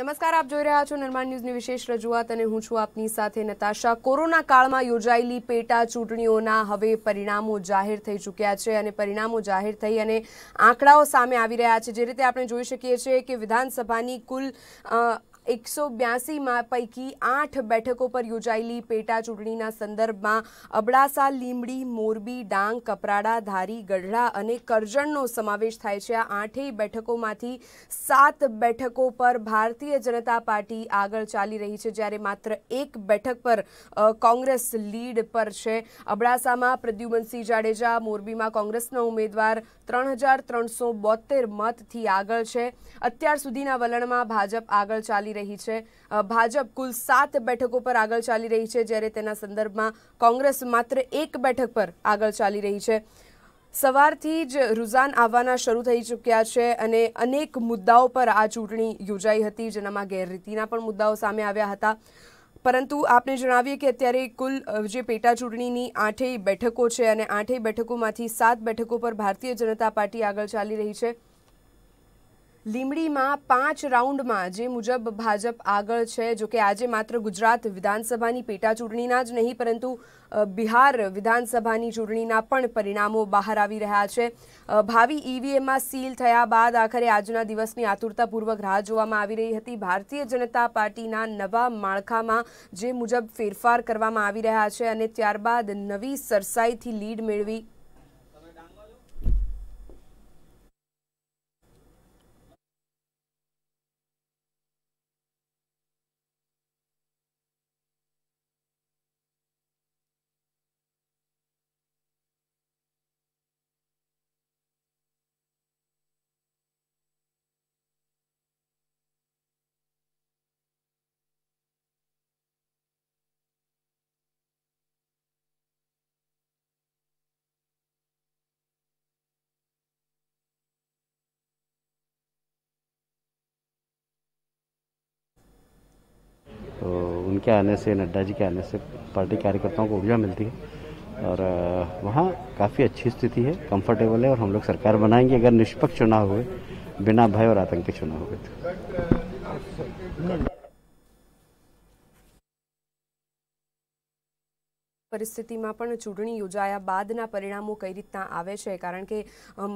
નમસ્કાર, આપ જોઈ રહ્યા છો નિર્માણ ન્યૂઝની વિશેષ રજૂઆત અને હું છું આપની સાથે નતાશા। કોરોના કાળમાં યોજાયેલી પેટા ચૂંટણીઓના હવે પરિણામો જાહેર થઈ ચૂક્યા છે અને પરિણામો જાહેર થઈ અને આંકડાઓ સામે આવી રહ્યા છે। જે રીતે આપણે જોઈ શકીએ છીએ કે વિધાનસભાની કુલ 182 પૈકી 8 બેઠકો પર યોજાયેલી પેટા ચૂંટણીના સંદર્ભમાં અબડાસા, લીંબડી, મોરબી, ડાંગ, કપરાડા, ધારી, ગઢડા અને કરજણનો સમાવેશ થાય છે। આ 8 બેઠકોમાંથી 7 બેઠકો પર ભારતીય જનતા પાર્ટી આગળ ચાલી રહી છે, જ્યારે માત્ર 1 બેઠક પર કોંગ્રેસ લીડ પર છે। અબડાસામાં પ્રદ્યુમનસિંહ જાડેજા, મોરબીમાં કોંગ્રેસના ઉમેદવાર 3372 મતથી આગળ છે। અત્યાર સુધીના વલણમાં ભાજપ આગળ ચાલી રહી છે। ભાજપ કુલ 7 બેઠકો પર આગળ ચાલી રહી છે, જ્યારે તેના સંદર્ભમાં કોંગ્રેસ માત્ર 1 બેઠક પર આગળ ચાલી રહી છે। સવારથી જ રૂઝાન આવવાના શરૂ થઈ ચૂક્યા છે અને અનેક મુદ્દાઓ પર આ ચૂંટણી યોજાઈ હતી, જેનામાં ગેરરીતિના પણ મુદ્દાઓ સામે આવ્યા હતા। પરંતુ આપને જણાવીએ કે અત્યારે કુલ જે પેટા ચૂંટણીની 8 બેઠકો છે અને 8 બેઠકોમાંથી 7 બેઠકો પર ભારતીય જનતા પાર્ટી આગળ ચાલી રહી છે। લીંબડીમાં 5 રાઉન્ડમાં જે મુજબ ભાજપ આગળ છે। જો કે આજે માત્ર ગુજરાત વિધાનસભાની પેટા ચૂંટણીના જ નહીં પરંતુ બિહાર વિધાનસભાની ચૂંટણીના પણ પરિણામો બહાર આવી રહ્યા છે। ભાવિ ઈવીએમમાં સીલ થયા બાદ આખરે આજના દિવસની આતુરતાપૂર્વક રાહ જોવામાં આવી રહી હતી। ભારતીય જનતા પાર્ટીના નવા માળખામાં જે મુજબ ફેરફાર કરવામાં આવી રહ્યા છે અને ત્યારબાદ નવી સરસાઈથી લીડ મેળવી तो उनके आने से, नड्डा जी के आने से पार्टी कार्यकर्ताओं को ऊर्जा मिलती है और वहाँ काफ़ी अच्छी स्थिति है, कंफर्टेबल है और हम लोग सरकार बनाएंगे अगर निष्पक्ष चुनाव हुए, बिना भय और आतंक के चुनाव हुए तो। પરિસ્થિતિમાં પણ ચૂંટણી યોજાયા બાદના પરિણામો કઈ રીતના આવે છે, કારણ કે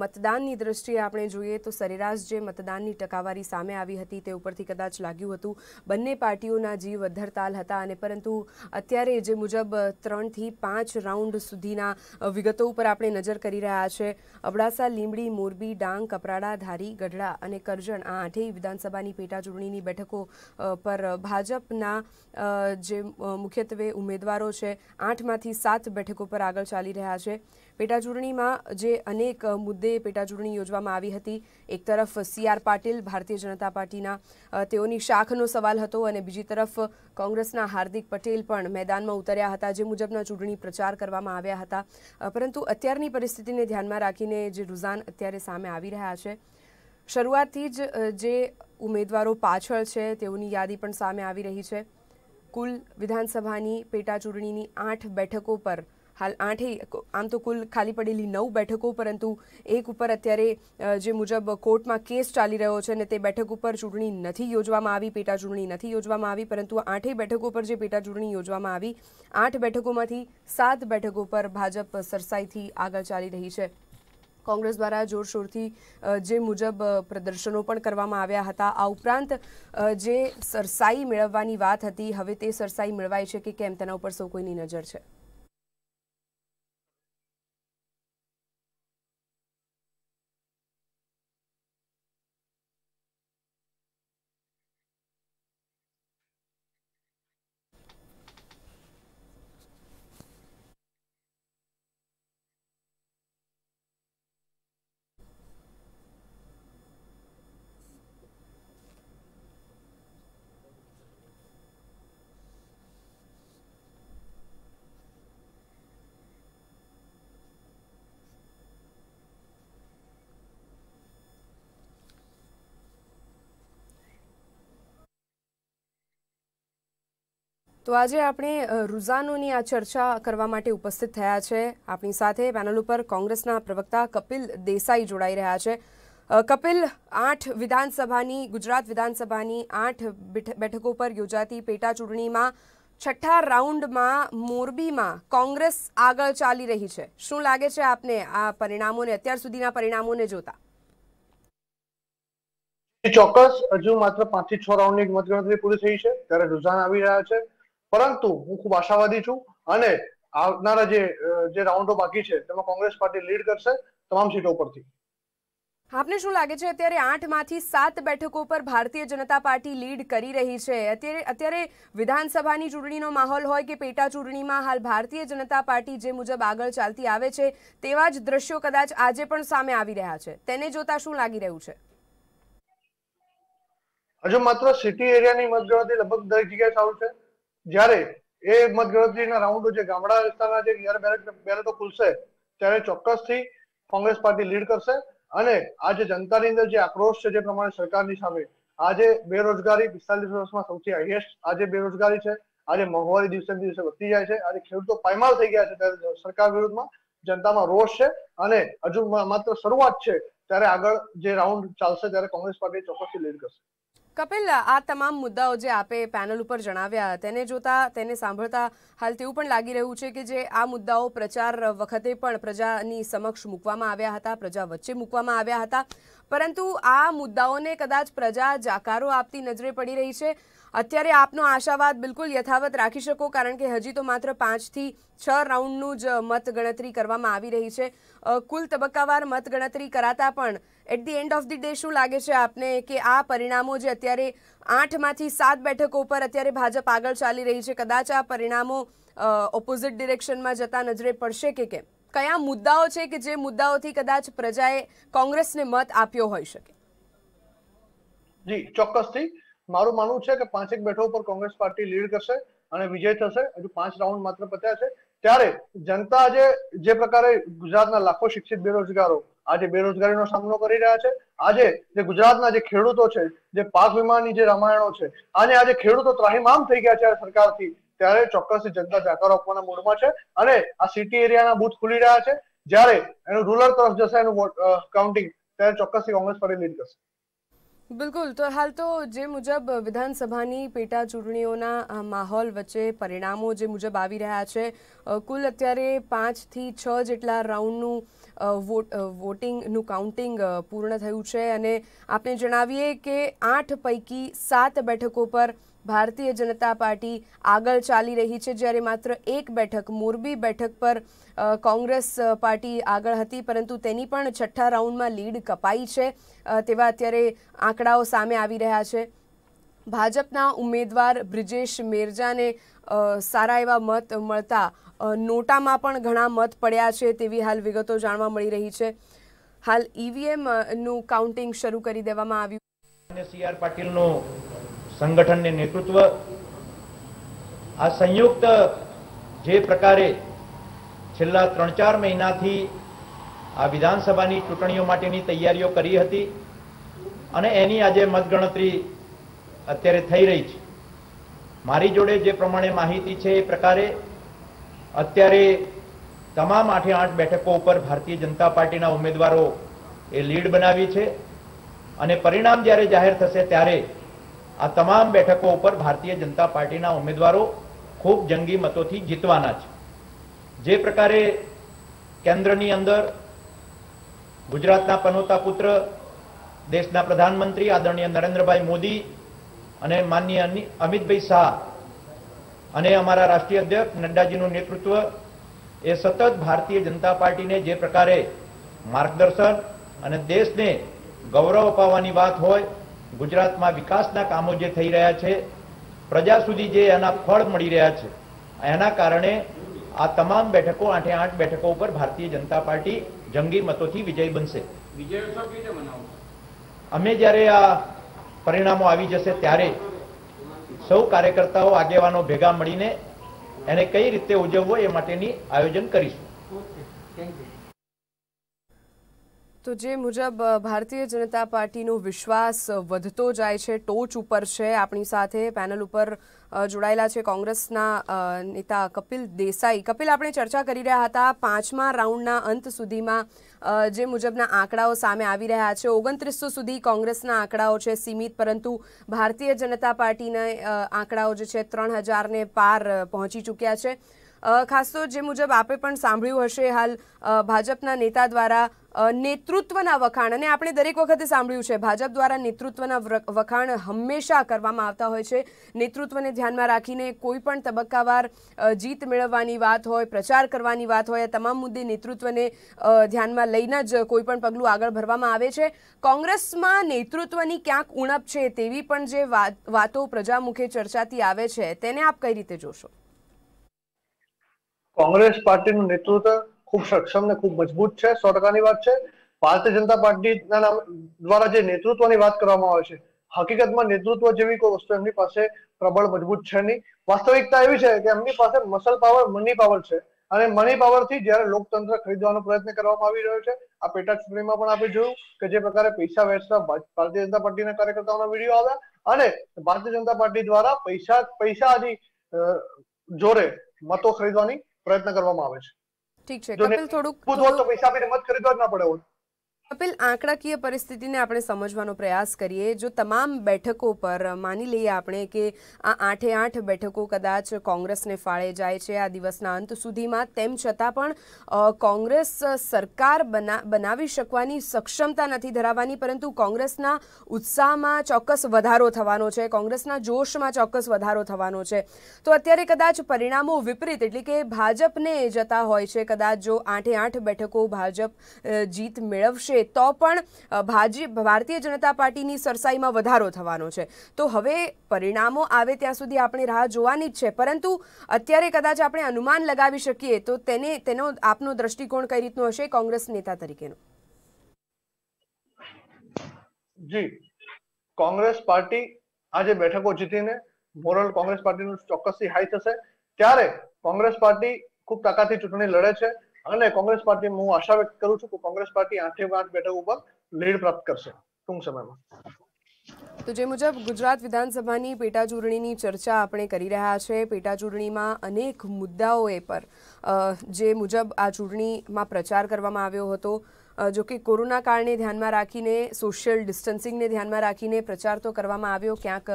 મતદાનની દ્રષ્ટિએ આપણે જોઈએ તો સરેરાશ જે મતદાનની ટકાવારી સામે આવી હતી તે ઉપરથી કદાચ લાગ્યું હતું બંને પાર્ટીઓના જીવ અદ્ધરતાલ હતા અને પરંતુ અત્યારે જે મુજબ 3 થી 5 રાઉન્ડ સુધીના વિગતો ઉપર આપણે નજર કરી રહ્યા છે। અબડાસા, લીંબડી, મોરબી, ડાંગ, કપરાડા, ધારી, ગઢડા અને કરજણ આ 8 વિધાનસભાની પેટા ચૂંટણીની બેઠકો પર ભાજપના જે મુખ્યત્વે ઉમેદવારો છે 8માંથી 7 બેઠકો પર આગળ ચાલી રહ્યા છે। પેટા ચૂંટણીમાં જે અનેક મુદ્દે પેટા ચૂંટણી યોજવામાં આવી હતી, એક તરફ CR પાટીલ ભારતીય જનતા પાર્ટીના તેઓની શાખનો સવાલ હતો અને બીજી તરફ કોંગ્રેસના હાર્દિક પટેલ પણ મેદાનમાં ઉતર્યા હતા, જે મુજબના ચૂંટણી પ્રચાર કરવામાં આવ્યા હતા। પરંતુ અત્યારની પરિસ્થિતિને ધ્યાનમાં રાખીને જે રૂઝાન અત્યારે સામે આવી રહ્યા છે, શરૂઆતથી જ જે ઉમેદવારો પાછળ છે તેઓની યાદી પણ સામે આવી રહી છે। કુલ વિધાનસભાની પેટા ચૂંટણીની 8 બેઠકો પર હાલ 8 આમ તો કુલ ખાલી પડેલી 9 બેઠકો, પરંતુ એક ઉપર અત્યારે જે મુજબ કોર્ટમાં કેસ ચાલી રહ્યો છે અને તે બેઠક ઉપર ચૂંટણી નથી યોજવામાં આવી, પેટા ચૂંટણી નથી યોજવામાં આવી, પરંતુ 8 બેઠકો પર જે પેટા ચૂંટણી યોજવામાં આવી, 8 બેઠકોમાંથી 7 બેઠકો પર ભાજપ સરસાઈથી આગળ ચાલી રહી છે। કોંગ્રેસ દ્વારા જોરશોરથી જે મુજબ પ્રદર્શનો પણ કરવામાં આવ્યા હતા। આ ઉપરાંત જે સરસાઈ મેળવવાની વાત હતી, હવે તે સરસાઈ મેળવાય છે કે કેમ તેના ઉપર સૌ કોઈની નજર છે। તો આજે આપણે રૂઝાનોની આ ચર્ચા કરવા માટે ઉપસ્થિત થયા છે। આપણી સાથે પેનલ ઉપર કોંગ્રેસના પ્રવક્તા કપિલ દેસાઈ જોડાઈ રહ્યા છે। કપિલ, 8 વિધાનસભાની ગુજરાત વિધાનસભાની 8 બેઠકો પર યોજાતી પેટા ચૂંટણીમાં છઠ્ઠા રાઉન્ડમાં મોરબીમાં કોંગ્રેસ આગળ ચાલી રહી છે. શું લાગે છે આપને આ પરિણામોને, અત્યાર સુધીના પરિણામોને જોતા? ચોક્કસ હજુ માત્ર 5 થી 6 રાઉન્ડની મતગણતરી પૂરી થઈ છે ત્યારે રુઝાન આવી રહ્યા છે, પરંતુ હું ખૂબ આશાવાદી છું અને આવનારા જે રાઉન્ડો બાકી છે તેમાં કોંગ્રેસ પાર્ટી લીડ કરશે તમામ સીટો પરથી. આપને શું લાગે છે અત્યારે 8માંથી 7 બેઠકો પર ભારતીય જનતા પાર્ટી લીડ કરી રહી છે? અત્યારે વિધાનસભાની ચૂંટણીનો માહોલ હોય કે પેટા ચૂંટણીમાં હાલ ભારતીય જનતા પાર્ટી જે મુજબ આગળ ચાલતી આવે છે તેવા જ દ્રશ્યો કદાચ આજે પણ સામે આવી રહ્યા છે. તેને જોતા શું લાગી રહ્યું છે? હજુ માત્ર સિટી એરિયાની મતગણતરી લગભગ દરેક જગ્યાએ ચાલુ છે, જ્યારે એ મતગણતરીના રાઉન્ડો જે ગામડા વિસ્તારના જે બેલેટો ખુલશે ત્યારે ચોક્કસથી કોંગ્રેસ પાર્ટી લીડ કરશે. અને આજે જનતાની અંદર જે આક્રોશ છે જે પ્રમાણે સરકારની સામે, આજે બેરોજગારી 45 વર્ષમાં સૌથી હાઈએસ્ટ આજે બેરોજગારી છે, આજે મોંઘવારી દિવસે દિવસે વધતી જાય છે, આજે ખેડૂતો પાયમાલ થઈ ગયા છે, ત્યારે સરકાર વિરુદ્ધમાં જનતામાં રોષ છે અને હજુ માત્ર શરૂઆત છે, ત્યારે આગળ જે રાઉન્ડ ચાલશે ત્યારે કોંગ્રેસ પાર્ટી ચોક્કસથી લીડ કરશે. કપિલ, આ તમામ મુદ્દાઓ જે આપે પેનલ ઉપર જણાવ્યા તેને જોતા, તેને સાંભળતા હાલ તેવું પણ લાગી રહ્યું છે કે જે આ મુદ્દાઓ પ્રચાર વખતે પણ પ્રજાની સમક્ષ મૂકવામાં આવ્યા હતા, પ્રજા વચ્ચે મૂકવામાં આવ્યા હતા, પરંતુ આ મુદ્દાઓને કદાચ પ્રજા જાકારો આપતી નજરે પડી રહી છે. અત્યારે આપનો આશાવાદ બિલકુલ યથાવત રાખી શકો, કારણ કે હજી તો માત્ર 5 થી 6 રાઉન્ડનું જ મતગણતરી કરવામાં આવી રહી છે. કુલ તબક્કાવાર મતગણતરી કરાતા પણ at the end of the day શું લાગે છે આપને કે આ પરિણામો જે અત્યારે 8માંથી 7 બેઠકો પર અત્યારે ભાજપ આગળ ચાલી રહી છે, કદાચ આ પરિણામો ઓપોઝિટ ડિરેક્શનમાં જતા નજરે પડશે કે કેમ? કયા મુદ્દાઓ છે કે જે મુદ્દાઓથી કદાચ પ્રજાએ કોંગ્રેસને મત આપ્યો હોઈ શકે? જી ચોક્કસથી મારું માનવું છે કે 5 બેઠકો પર કોંગ્રેસ પાર્ટી લીડ કરશે અને વિજય થશે. હજુ 5 રાઉન્ડ માત્ર પત્યા છે, ત્યારે જનતા આજે જે પ્રકારે ગુજરાતના લાખો શિક્ષિત બેરોજગારો આજે બેરોજગારીનો સામનો કરી રહ્યા છે, આજે જે ગુજરાતના જે ખેડૂતો છે, જે પાક વીમાની જે રામાયણો છે, અને આજે ખેડૂતો ત્રાહિમામ થઈ ગયા છે સરકારથી, ત્યારે ચોક્કસથી જનતા જાકારો આપવાના મૂડમાં છે અને આ સિટી એરિયાના બૂથ ખુલી રહ્યા છે. જ્યારે એનું રૂરલ તરફ જશે એનું કાઉન્ટિંગ, ત્યારે ચોક્કસથી કોંગ્રેસ પાર્ટી લીડ કરશે. બિલકુલ. તો હાલ તો જે મુજબ વિધાનસભાની પેટા ચૂંટણીઓના માહોલ વચ્ચે પરિણામો જે મુજબ આવી રહ્યા છે, કુલ અત્યારે 5 થી 6 જેટલા રાઉન્ડનું વોટિંગનું કાઉન્ટિંગ પૂર્ણ થયું છે અને આપણે જણાવીએ કે 8 પૈકી 7 બેઠકો પર ભારતીય જનતા પાર્ટી આગળ ચાલી રહી છે, જ્યારે માત્ર 1 બેઠક મોરબી બેઠક પર કોંગ્રેસ પાર્ટી આગળ હતી, પરંતુ તેની પણ છઠ્ઠા રાઉન્ડમાં લીડ કપાઈ છે તેવા અત્યારે આંકડાઓ સામે આવી રહ્યા છે. ભાજપના ઉમેદવાર બ્રિજેશ મેરજાને સારા એવા મત મળતા નોટામાં પણ ઘણા મત પડ્યા છે તેવી હાલ વિગતો જાણવા મળી રહી છે. હાલ ઈવીએમનું કાઉન્ટિંગ શરૂ કરી દેવામાં આવ્યું. સીઆર પાટીલનું સંગઠનને નેતૃત્વ આ સંયુક્ત જે પ્રકારે છેલ્લા 3-4 મહિનાથી આ વિધાનસભાની ચૂંટણીઓ માટેની તૈયારીઓ કરી હતી અને એની આજે મતગણતરી અત્યારે થઈ રહી છે. મારી જોડે જે પ્રમાણે માહિતી છે એ પ્રકારે અત્યારે તમામ 8 બેઠકો ઉપર ભારતીય જનતા પાર્ટીના ઉમેદવારો એ લીડ બનાવી છે અને પરિણામ જ્યારે જાહેર થશે ત્યારે આ તમામ બેઠકો ઉપર ભારતીય જનતા પાર્ટીના ઉમેદવારો ખૂબ જંગી મતોથી જીતવાના છે. જે પ્રકારે કેન્દ્રની અંદર ગુજરાતના પનોતા પુત્ર દેશના પ્રધાનમંત્રી આદરણીય નરેન્દ્રભાઈ મોદી અને માનનીય અમિતભાઈ શાહ અને અમારા રાષ્ટ્રીય અધ્યક્ષ નડ્ડાજીનું નેતૃત્વ એ સતત ભારતીય જનતા પાર્ટીને જે પ્રકારે માર્ગદર્શન અને દેશને ગૌરવ અપાવવાની વાત હોય, ગુજરાતમાં વિકાસના કામો જે થઈ રહ્યા છે, પ્રજા સુધી જે એના ફળ મળી રહ્યા છે, એના કારણે આ તમામ બેઠકો 8 બેઠકો ઉપર ભારતીય જનતા પાર્ટી જંગી મતોથી વિજય બનશે. અમે જ્યારે આ પરિણામો આવી જશે ત્યારે સૌ કાર્યકર્તાઓ આગેવાનો ભેગા મળીને એને કઈ રીતે ઉજવવો એ માટેની આયોજન કરીશું. તો જે મુજબ ભારતીય જનતા પાર્ટીનો વિશ્વાસ વધતો જાય છે, ટોચ ઉપર છે. આપણી સાથે પેનલ ઉપર જોડાયેલા છે કોંગ્રેસના નેતા કપિલ દેસાઈ. કપિલ, આપણે ચર્ચા કરી રહ્યા હતા 5મા રાઉન્ડના અંત સુધીમાં જે મુજબના આંકડાઓ સામે આવી રહ્યા છે. 2900 સુધી કોંગ્રેસના આંકડાઓ છે સીમિત, પરંતુ ભારતીય જનતા પાર્ટીના આંકડાઓ જે છે 3000ને પાર પહોંચી ચૂક્યા છે. ખાસ તો જે મુજબ આપે પણ સાંભળ્યું હશે, હાલ ભાજપના નેતા દ્વારા નેતૃત્વના વખાણ, અને આપણે દરેક વખતે સાંભળ્યું છે ભાજપ દ્વારા નેતૃત્વના વખાણ હંમેશા કરવામાં આવતા હોય છે. નેતૃત્વને ધ્યાનમાં રાખીને કોઈ પણ તબક્કાવાર જીત મેળવવાની વાત હોય, પ્રચાર કરવાની વાત હોય, તમામ મુદ્દે નેતૃત્વને ધ્યાનમાં લઈને જ કોઈ પણ પગલું આગળ ભરવામાં આવે છે. કોંગ્રેસમાં નેતૃત્વની ક્યાંક ઉણપ છે તેવી પણ જે વાતો પ્રજામુખે ચર્ચાતી આવે છે, તેને આપ કઈ રીતે જોશો? કોંગ્રેસ પાર્ટીનું નેતૃત્વ ખૂબ સક્ષમ ને ખૂબ મજબૂત છે, 100%ની વાત છે. ભારતીય જનતા પાર્ટીના દ્વારા જે નેતૃત્વની વાત કરવામાં આવે છે, હકીકતમાં નેતૃત્વ જેવી કોઈ વસ્તુ એમની પાસે પ્રબળ મજબૂત છે નહીં. વાસ્તવિકતા એવી છે કે એમની પાસે મસલ પાવર, મની પાવર છે, અને મની પાવરથી જ્યારે લોકતંત્ર ખરીદવાનો પ્રયત્ન કરવામાં આવી રહ્યો છે, આ પેટા ચૂંટણીમાં પણ આપણે જોયું કે જે પ્રકારે પૈસા વહેંચતા ભારતીય જનતા પાર્ટીના કાર્યકર્તાઓના વિડીયો આવ્યા, અને ભારતીય જનતા પાર્ટી દ્વારા પૈસાની જોરે મતો ખરીદવાની પ્રયત્ન કરવામાં આવે છે. ઠીક છે કપિલ, થોડુંક પૈસા આપીને મત ખરીદવા જ ના પડે. કપિલ, આંકડાકીય પરિસ્થિતિને આપણે સમજવાનો પ્રયાસ કરીએ. જો તમામ બેઠકો પર માની લઈએ આપણે કે આ 8 બેઠકો કદાચ કોંગ્રેસને ફાળે જાય છે આ દિવસના અંત સુધીમાં, તેમ છતાં પણ કોંગ્રેસ સરકાર બનાવી શકવાની સક્ષમતા નથી ધરાવવાની, પરંતુ કોંગ્રેસના ઉત્સાહમાં ચોક્કસ વધારો થવાનો છે, કોંગ્રેસના જોશમાં ચોક્કસ વધારો થવાનો છે. તો અત્યારે કદાચ પરિણામો વિપરીત, એટલે કે ભાજપને જતા હોય છે, કદાચ જો 8 બેઠકો ભાજપ જીત મેળવશે તો પણ ભારતીય જનતા પાર્ટીની સરસાઈમાં વધારો થવાનો છે. તો હવે પરિણામો આવે ત્યાં સુધી આપણે રાહ જોવાની જ છે, પરંતુ અત્યારે કદાચ આપણે અનુમાન લગાવી શકીએ તો તેનો આપનો દ્રષ્ટિકોણ કઈ રીતનો હશે કોંગ્રેસ નેતા તરીકેનો? જી, કોંગ્રેસ પાર્ટી આજે બેઠકો જીતીને મોરલ કોંગ્રેસ પાર્ટીનું ચોક્કસથી હાઈ થશે. ત્યારે કોંગ્રેસ પાર્ટી ખૂબ તાકાતથી ચૂંટણી લડે છે, અને કોંગ્રેસ પાર્ટી, હું આશા વ્યક્ત કરું છું કે કોંગ્રેસ પાર્ટી 8 બેઠકો ઉપર લીડ પ્રાપ્ત કરશે ટૂંક સમયમાં. તો જે મુજબ ગુજરાત વિધાનસભાની પેટા ચૂંટણીની ચર્ચા આપણે કરી રહ્યા છે, પેટા ચૂંટણીમાં અનેક મુદ્દાઓ પર જે મુજબ આ ચૂંટણીમાં પ્રચાર કરવામાં આવ્યો હતો. જો કે કોરોના કાળને ધ્યાનમાં રાખીને, સોશિયલ ડિસ્ટન્સિંગને ધ્યાનમાં રાખીને પ્રચાર તો કરવામાં આવ્યો. ક્યાંક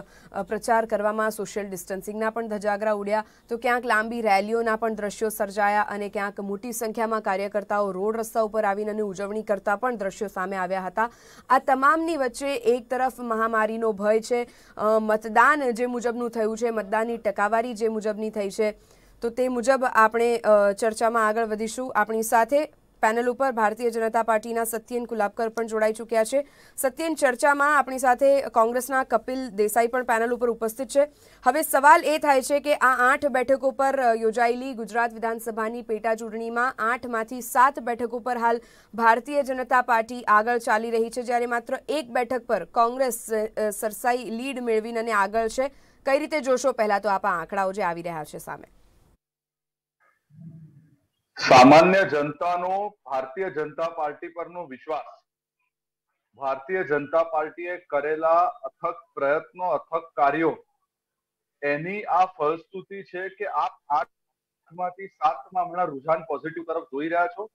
પ્રચાર કરવામાં સોશિયલ ડિસ્ટન્સિંગના પણ ધજાગરા ઉડ્યા, તો ક્યાંક લાંબી રેલીઓના પણ દ્રશ્યો સર્જાયા, અને ક્યાંક મોટી સંખ્યામાં કાર્યકર્તાઓ રોડ રસ્તા ઉપર આવીને ઉજવણી કરતા પણ દ્રશ્યો સામે આવ્યા હતા. આ તમામની વચ્ચે એક તરફ મહામારીનો ભય છે, મતદાન જે મુજબનું થયું છે, મતદાનની ટકાવારી જે મુજબની થઈ છે, તો તે મુજબ આપણે ચર્ચામાં આગળ વધીશું. આપણી સાથે પેનલ ઉપર ભારતીય જનતા પાર્ટીના સત્યેન કુલાબકર પણ જોડાઈ ચૂક્યા છે. સત્યેન, ચર્ચામાં આપણી સાથે કોંગ્રેસના કપિલ દેસાઈ પણ પેનલ ઉપર ઉપસ્થિત છે. હવે સવાલ એ થાય છે કે આ 8 બેઠકો પર યોજાયેલી ગુજરાત વિધાનસભાની પેટા ચૂંટણીમાં 8માંથી 7 બેઠકો પર હાલ ભારતીય જનતા પાર્ટી આગળ ચાલી રહી છે, જ્યારે માત્ર 1 બેઠક પર કોંગ્રેસ સરસાઈ લીડ મેળવીને આગળ છે. કઈ રીતે જોશો પહેલા તો આપ આંકડાઓ જે આવી રહ્યા છે સામે? સામાન્ય જનતાનો ભારતીય જનતા પાર્ટી પરનો વિશ્વાસ, ભારતીય જનતા પાર્ટીએ કરેલા અથક પ્રયત્નો, અથક કાર્યો, એની આ ફલશ્રુતિ છે કે આપ 8માંથી 7માં હમણાં રુઝાન પોઝિટિવ તરફ જોઈ રહ્યા છો.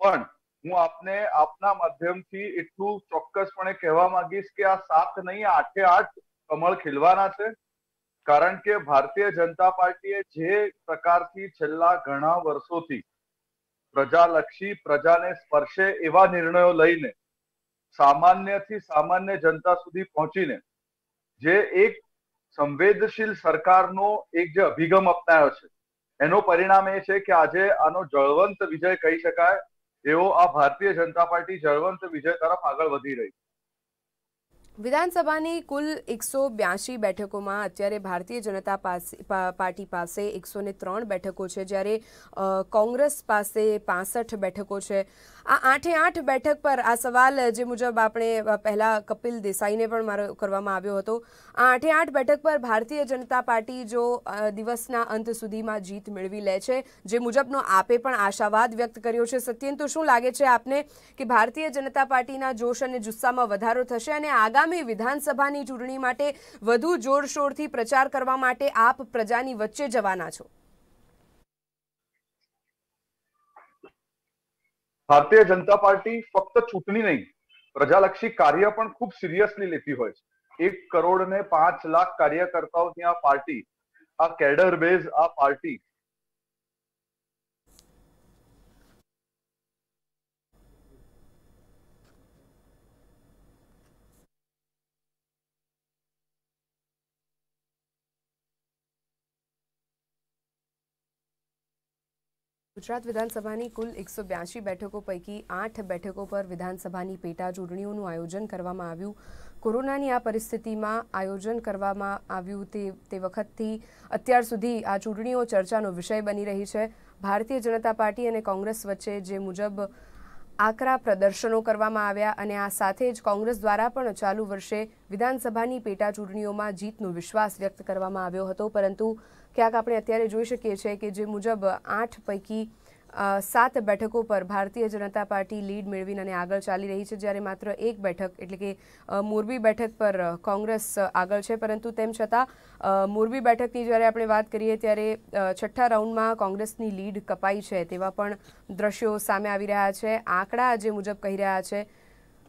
પણ હું આપને આપના માધ્યમથી એટલું ચોક્કસપણે કહેવા માંગીશ કે આ 7 નહીં, 8 કમળ ખીલવાના છે. કારણ કે ભારતીય જનતા પાર્ટીએ જે પ્રકારથી છેલ્લા ઘણા વર્ષોથી પ્રજાલક્ષી, પ્રજાને સ્પર્શે એવા નિર્ણયો લઈને સામાન્યથી સામાન્ય જનતા સુધી પહોંચીને જે એક સંવેદનશીલ સરકારનો એક જે અભિગમ અપનાયો છે, એનો પરિણામ એ છે કે આજે આનો જળવંત વિજય કહી શકાય એવો આ ભારતીય જનતા પાર્ટી જળવંત વિજય તરફ આગળ વધી રહી. વિધાનસભાની કુલ 182 બેઠકોમાં અત્યારે ભારતીય જનતા પાર્ટી પાસે 103 બેઠકો છે, જ્યારે કોંગ્રેસ પાસે 65 બેઠકો છે. આ 8 બેઠક પર આ સવાલ જે મુજબ આપણે પહેલા કપિલ દેસાઈને પણ મારો કરવામાં આવ્યો હતો. આ 8 બેઠક પર ભારતીય જનતા પાર્ટી જો દિવસના અંત સુધીમાં જીત મેળવી લે છે, જે મુજબનો આપે પણ આશાવાદ વ્યક્ત કર્યો છે. સત્યેન, તો શું લાગે છે આપને કે ભારતીય જનતા પાર્ટીના જોશ અને જુસ્સામાં વધારો થશે અને આગામી વિધાનસભાની ચૂંટણી માટે વધુ જોરશોરથી પ્રચાર કરવા માટે આપ પ્રજાની વચ્ચે જવાના છો? ભારતીય જનતા પાર્ટી ફક્ત ચૂંટણી નહીં, પ્રજાલક્ષી કાર્ય પણ ખૂબ સિરિયસલી લેતી હોય છે. 1 કરોડ ને 5 લાખ કાર્યકર્તાઓની આ પાર્ટી, આ કેડર બેઝ આ પાર્ટી ગુજરાત વિધાનસભાની કુલ 182 બેઠકો પૈકી 8 બેઠકો પર વિધાનસભાની પેટા ચૂંટણીઓનું આયોજન કરવામાં આવ્યું. કોરોનાની આ પરિસ્થિતિમાં આયોજન કરવામાં આવ્યું તે વખતથી અત્યાર સુધી આ ચૂંટણીઓ ચર્ચાનો વિષય બની રહી છે. ભારતીય જનતા પાર્ટી અને કોંગ્રેસ વચ્ચે જે મુજબ આકરા પ્રદર્શનો કરવામાં આવ્યા અને આ સાથે જ કોંગ્રેસ દ્વારા પણ ચાલુ વર્ષે વિધાનસભાની પેટા ચૂંટણીઓમાં જીતનો વિશ્વાસ વ્યક્ત કરવામાં આવ્યો હતો, પરંતુ ક્યાંક આપણે અત્યારે જોઈ શકીએ છીએ કે જે મુજબ 8 પૈકી 7 બેઠકો પર ભારતીય જનતા પાર્ટી લીડ મેળવીને અને આગળ ચાલી રહી છે, જ્યારે માત્ર 1 બેઠક એટલે કે મોરબી બેઠક પર કોંગ્રેસ આગળ છે. પરંતુ તેમ છતાં મોરબી બેઠકની જ્યારે આપણે વાત કરીએ ત્યારે છઠ્ઠા રાઉન્ડમાં કોંગ્રેસની લીડ કપાઈ છે તેવા પણ દ્રશ્યો સામે આવી રહ્યા છે. આંકડા જે મુજબ કહી રહ્યા છે,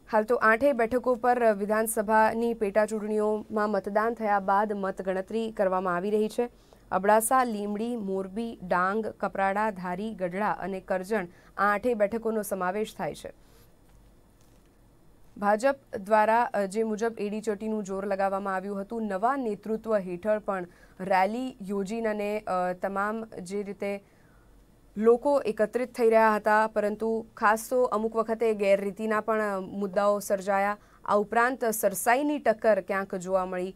હાલ તો 8 બેઠકો પર વિધાનસભાની પેટા ચૂંટણીઓમાં મતદાન થયા બાદ મતગણતરી કરવામાં આવી રહી છે. અબડાસા, લીંબડી, મોરબી, ડાંગ, કપરાડા, ધારી, ગઢડા અને કરજણ આ 8 બેઠકોનો સમાવેશ થાય છે. ભાજપ દ્વારા જે મુજબ એડી ચોટીનું જોર લગાવવામાં આવ્યું હતું, નવા નેતૃત્વ હેઠળ પણ રેલી યોજીને અને તમામ જે રીતે લોકો એકત્રિત થઈ રહ્યા હતા, પરંતુ ખાસ તો અમુક વખતે ગેરરીતિના પણ મુદ્દાઓ સર્જાયા. આ ઉપરાંત સરસાઈની ટક્કર ક્યાંક જોવા મળી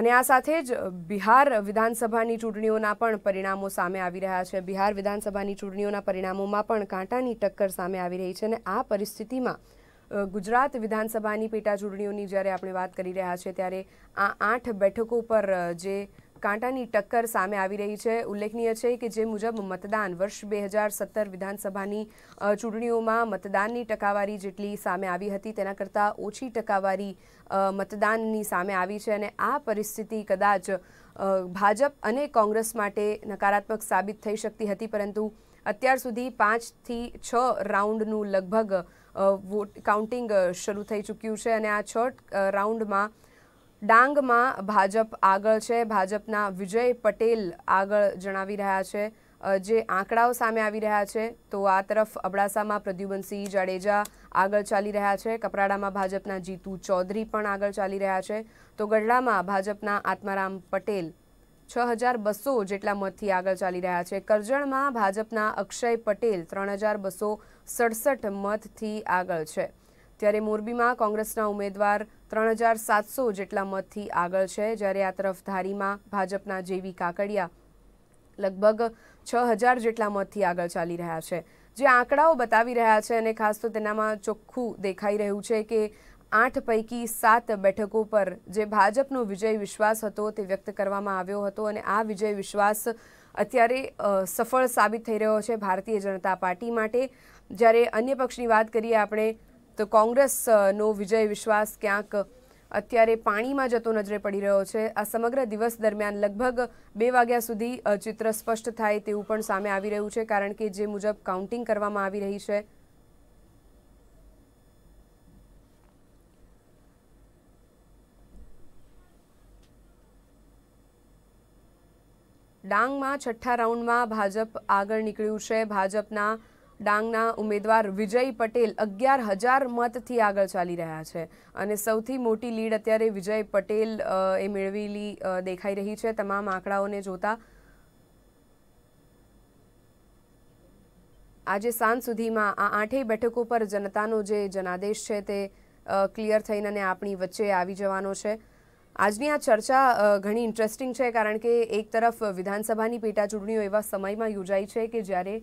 અને આ સાથે જ બિહાર વિધાનસભાની ચૂંટણીઓના પણ પરિણામો સામે આવી રહ્યા છે. બિહાર વિધાનસભાની ચૂંટણીઓના પરિણામોમાં પણ કાંટાની ટક્કર સામે આવી રહી છે અને આ પરિસ્થિતિમાં ગુજરાત વિધાનસભાની પેટા ચૂંટણીઓની જ્યારે આપણે વાત કરી રહ્યા છીએ ત્યારે આ 8 બેઠકો પર જે કાંટાની ટક્કર સામે આવી રહી છે. ઉલ્લેખનીય છે કે જે મુજબ મતદાન વર્ષ 2017 વિધાનસભાની ચૂંટણીઓમાં મતદાનની ટકાવારી જેટલી સામે આવી હતી તેના કરતાં ઓછી ટકાવારી મતદાનની સામે આવી છે અને આ પરિસ્થિતિ કદાચ ભાજપ અને કોંગ્રેસ માટે નકારાત્મક સાબિત થઈ શકતી હતી, પરંતુ અત્યાર સુધી 5 થી 6 રાઉન્ડનું લગભગ વોટ કાઉન્ટિંગ શરૂ થઈ ચૂક્યું છે અને આ 6 રાઉન્ડમાં ડાંગમાં ભાજપ આગળ છે. ભાજપના વિજય પટેલ આગળ જણાવી રહ્યા છે જે આંકડાઓ સામે આવી રહ્યા છે. તો આ તરફ અબડાસામાં પ્રદ્યુમનસિંહ જાડેજા આગળ ચાલી રહ્યા છે. કપરાડામાં ભાજપના જીતુ ચૌધરી પણ આગળ ચાલી રહ્યા છે. તો ગઢડામાં ભાજપના આત્મારામ પટેલ 6200 જેટલા મતથી આગળ ચાલી રહ્યા છે. કરજણમાં ભાજપના અક્ષય પટેલ 3267 મતથી આગળ છે. ત્યારે મોરબીમાં કોંગ્રેસના ઉમેદવાર 3700 જેટલા મતથી આગળ છે, જ્યારે આ તરફ ધારીમાં ભાજપના જેવી કાકડિયા લગભગ 6000 જેટલા મતથી આગળ ચાલી રહ્યા છે. જે આંકડાઓ બતાવી રહ્યા છે અને ખાસ તો તેનામાં ચોખ્ખું દેખાઈ રહ્યું છે કે 8 પૈકી 7 બેઠકો પર જે ભાજપનો વિજય વિશ્વાસ હતો તે વ્યક્ત કરવામાં આવ્યો હતો અને આ વિજય વિશ્વાસ અત્યારે સફળ સાબિત થઈ રહ્યો છે ભારતીય જનતા પાર્ટી માટે. જ્યારે અન્ય પક્ષની વાત કરીએ આપણે તો કોંગ્રેસનો વિજય વિશ્વાસ ક્યાંક અત્યારે પાણીમાં જતો નજરે પડી રહ્યો છે. આ સમગ્ર દિવસ દરમિયાન લગભગ 2 વાગ્યા સુધી ચિત્ર સ્પષ્ટ થાય તેવું પણ સામે આવી રહ્યું છે, કારણ કે જે મુજબ કાઉન્ટિંગ કરવામાં આવી રહી છે ડાંગમાં છઠ્ઠા રાઉન્ડમાં ભાજપ આગળ નીકળ્યું છે. ભાજપના ડાંગના ઉમેદવાર વિજય પટેલ 11000 મતથી આગળ ચાલી રહ્યા છે અને સૌથી મોટી લીડ અત્યારે વિજય પટેલ એ મેળવેલી દેખાઈ રહી છે તમામ આંકડાઓને જોતા. આજે સાંજ સુધીમાં આ 8 બેઠકો પર જનતાનો જે જનાદેશ છે તે ક્લિયર થઈને અને આપણી વચ્ચે આવી જવાનો છે. આજની આ ચર્ચા ઘણી ઇન્ટરેસ્ટિંગ છે કારણ કે એક તરફ વિધાનસભાની પેટા ચૂંટણીઓ એવા સમયમાં યોજાઈ છે કે જ્યારે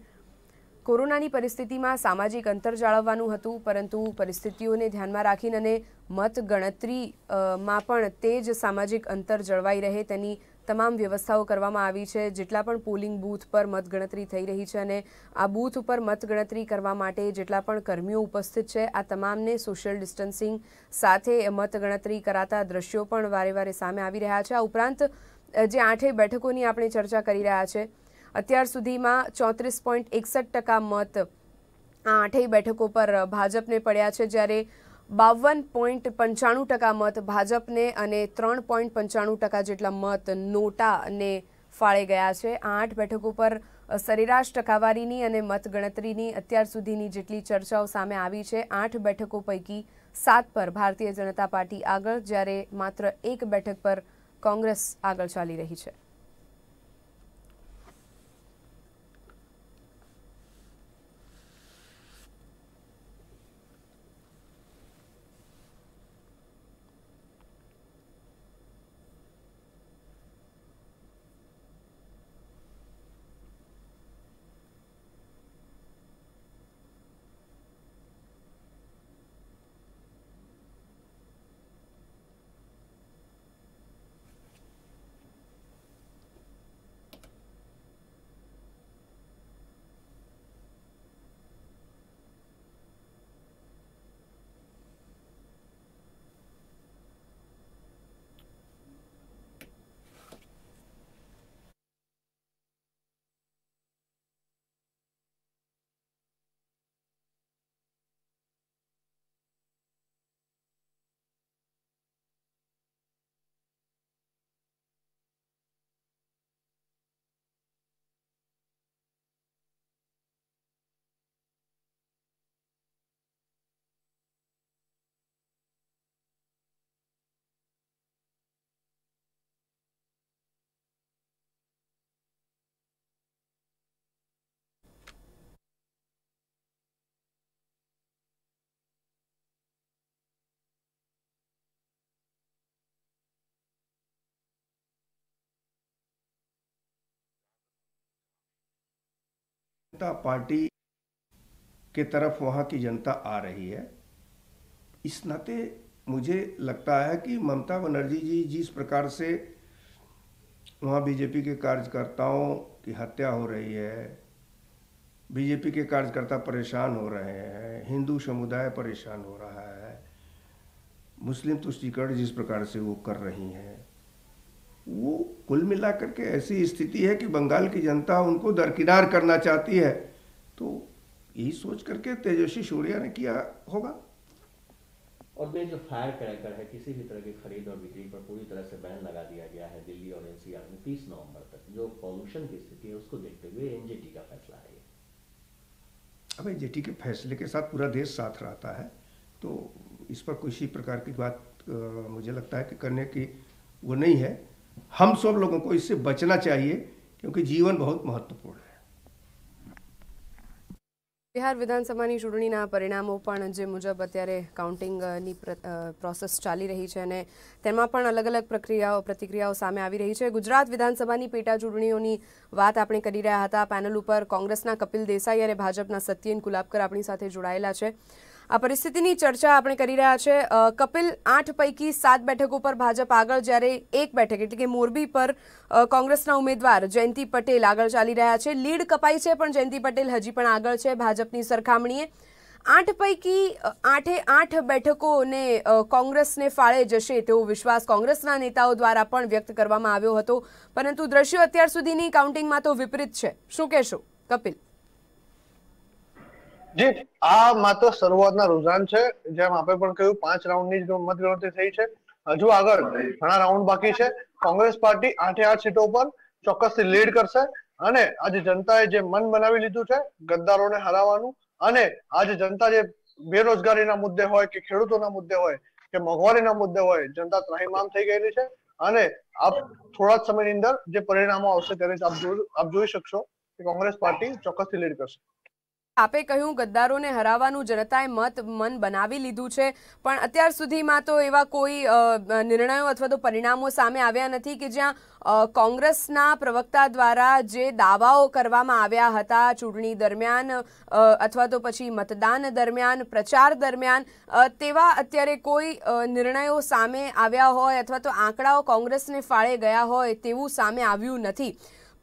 કોરોનાની પરિસ્થિતિમાં સામાજિક અંતર જાળવવાનું હતું, પરંતુ પરિસ્થિતિઓને ધ્યાનમાં રાખીને અને મતગણતરીમાં પણ તે જ સામાજિક અંતર જળવાઈ રહે તેની તમામ વ્યવસ્થાઓ કરવામાં આવી છે. જેટલા પણ પોલિંગ બૂથ પર મતગણતરી થઈ રહી છે અને આ બૂથ ઉપર મતગણતરી કરવા માટે જેટલા પણ કર્મીઓ ઉપસ્થિત છે, આ તમામને સોશિયલ ડિસ્ટન્સિંગ સાથે મતગણતરી કરાતા દ્રશ્યો પણ વારે વારે સામે આવી રહ્યા છે. આ ઉપરાંત જે 8 બેઠકોની આપણે ચર્ચા કરી રહ્યા છે, અત્યાર સુધીમાં 34.61% મત આ 8 બેઠકો પર ભાજપને પડ્યા છે, જ્યારે 52.95% મત ભાજપને અને 3.95% જેટલા મત નોટાને ફાળે ગયા છે. આ 8 બેઠકો પર સરેરાશ ટકાવારીની અને મતગણતરીની અત્યાર સુધીની જેટલી ચર્ચાઓ સામે આવી છે, 8 બેઠકો પૈકી 7 પર ભારતીય જનતા પાર્ટી આગળ, જ્યારે માત્ર 1 બેઠક પર કોંગ્રેસ આગળ ચાલી રહી છે. जनता पार्टी के तरफ वहाँ की जनता आ रही है। इस नाते मुझे लगता है कि ममता बनर्जी जी जिस प्रकार से वहाँ बीजेपी के कार्यकर्ताओं की हत्या हो रही है, बीजेपी के कार्यकर्ता परेशान हो रहे हैं, हिंदू समुदाय परेशान हो रहा है, मुस्लिम तुष्टीकरण जिस प्रकार से वो कर रही हैं, वो कुल मिलाकर के ऐसी स्थिति है कि बंगाल की जनता उनको दरकिनार करना चाहती है। तो यही सोच करके तेजस्वी सूर्या ने किया होगा। और ये जो फायर क्रैकर है, किसी भी तरह की खरीद और बिक्री पर पूरी तरह से बैन लगा दिया गया है दिल्ली और एनसीआर में 30 नवंबर तक। जो पॉल्यूशन की स्थिति है उसको देखते हुए एनजीटी का फैसला है। अब एनजीटी के फैसले के साथ पूरा देश साथ रहता है, तो इस पर किसी प्रकार की बात मुझे लगता है कि करने की वो नहीं है। हम सब लोगों को इससे बचना चाहिए क्योंकि जीवन बहुत महत्वपूर्ण है। બિહાર વિધાનસભાની ચૂંટણીના પરિણામો પણ જે મુજબ અત્યારે કાઉન્ટિંગની પ્રોસેસ ચાલી રહી છે અને તેમાં પણ અલગ અલગ પ્રતિક્રિયાઓ સામે આવી રહી છે. ગુજરાત વિધાનસભાની પેટા ચૂંટણીઓની વાત આપણે કરી રહ્યા હતા. પેનલ ઉપર કોંગ્રેસના કપિલ દેસાઈ અને ભાજપના સત્યેન કુલાબકર આપણી સાથે જોડાયેલા છે. આ પરિસ્થિતિની ચર્ચા આપણે કરી રહ્યા છે. કપિલ, 8 પૈકી 7 બેઠકો પર ભાજપ આગળ, જ્યારે 1 બેઠક એટલે કે મોરબી પર કોંગ્રેસના ઉમેદવાર જયંતિ પટેલ આગળ ચાલી રહ્યા છે. લીડ કપાઈ છે પણ જયંતિ પટેલ હજી પણ આગળ છે ભાજપની સરખામણીએ. 8 પૈકી 8 બેઠકોને કોંગ્રેસને ફાળે જશે તેવો વિશ્વાસ કોંગ્રેસના નેતાઓ દ્વારા પણ વ્યક્ત કરવામાં આવ્યો હતો, પરંતુ દ્રશ્યો અત્યાર સુધીની કાઉન્ટિંગમાં તો વિપરીત છે. શું કહેશો કપિલ? જી, આ માત્ર શરૂઆતના રુઝાન છે. જેમ આપણે પણ કહ્યું, 5 રાઉન્ડની જ મતગણતરી થઈ છે. હજુ આગળ ઘણા રાઉન્ડ બાકી છે. કોંગ્રેસ પાર્ટી 8 સીટો પર ચોક્કસથી લીડ કરશે અને આજે જનતાએ જે મન બનાવી લીધું છે ગદ્દારોને હરાવવાનું, અને આજે જનતા જે બેરોજગારીના મુદ્દે હોય કે ખેડૂતોના મુદ્દે હોય કે મોંઘવારીના મુદ્દે હોય, જનતા ત્રાહિમામ થઈ ગયેલી છે. અને આપ થોડા જ સમયની અંદર જે પરિણામો આવશે ત્યારે આપ જોઈ શકશો કે કોંગ્રેસ પાર્ટી ચોક્કસથી લીડ કરશે. આપે કહ્યું ગદ્દારોને હરાવવાનું જનતાએ મન બનાવી લીધું છે, પણ અત્યાર સુધીમાં તો એવા કોઈ નિર્ણયો અથવા તો પરિણામો સામે આવ્યા નથી કે જ્યાં કોંગ્રેસના પ્રવક્તા દ્વારા જે દાવાઓ કરવામાં આવ્યા હતા ચૂંટણી દરમિયાન અથવા તો પછી મતદાન દરમિયાન, પ્રચાર દરમિયાન, તેવા અત્યારે કોઈ નિર્ણયો સામે આવ્યા હોય અથવા તો આંકડાઓ કોંગ્રેસને ફાળે ગયા હોય તેવું સામે આવ્યું નથી.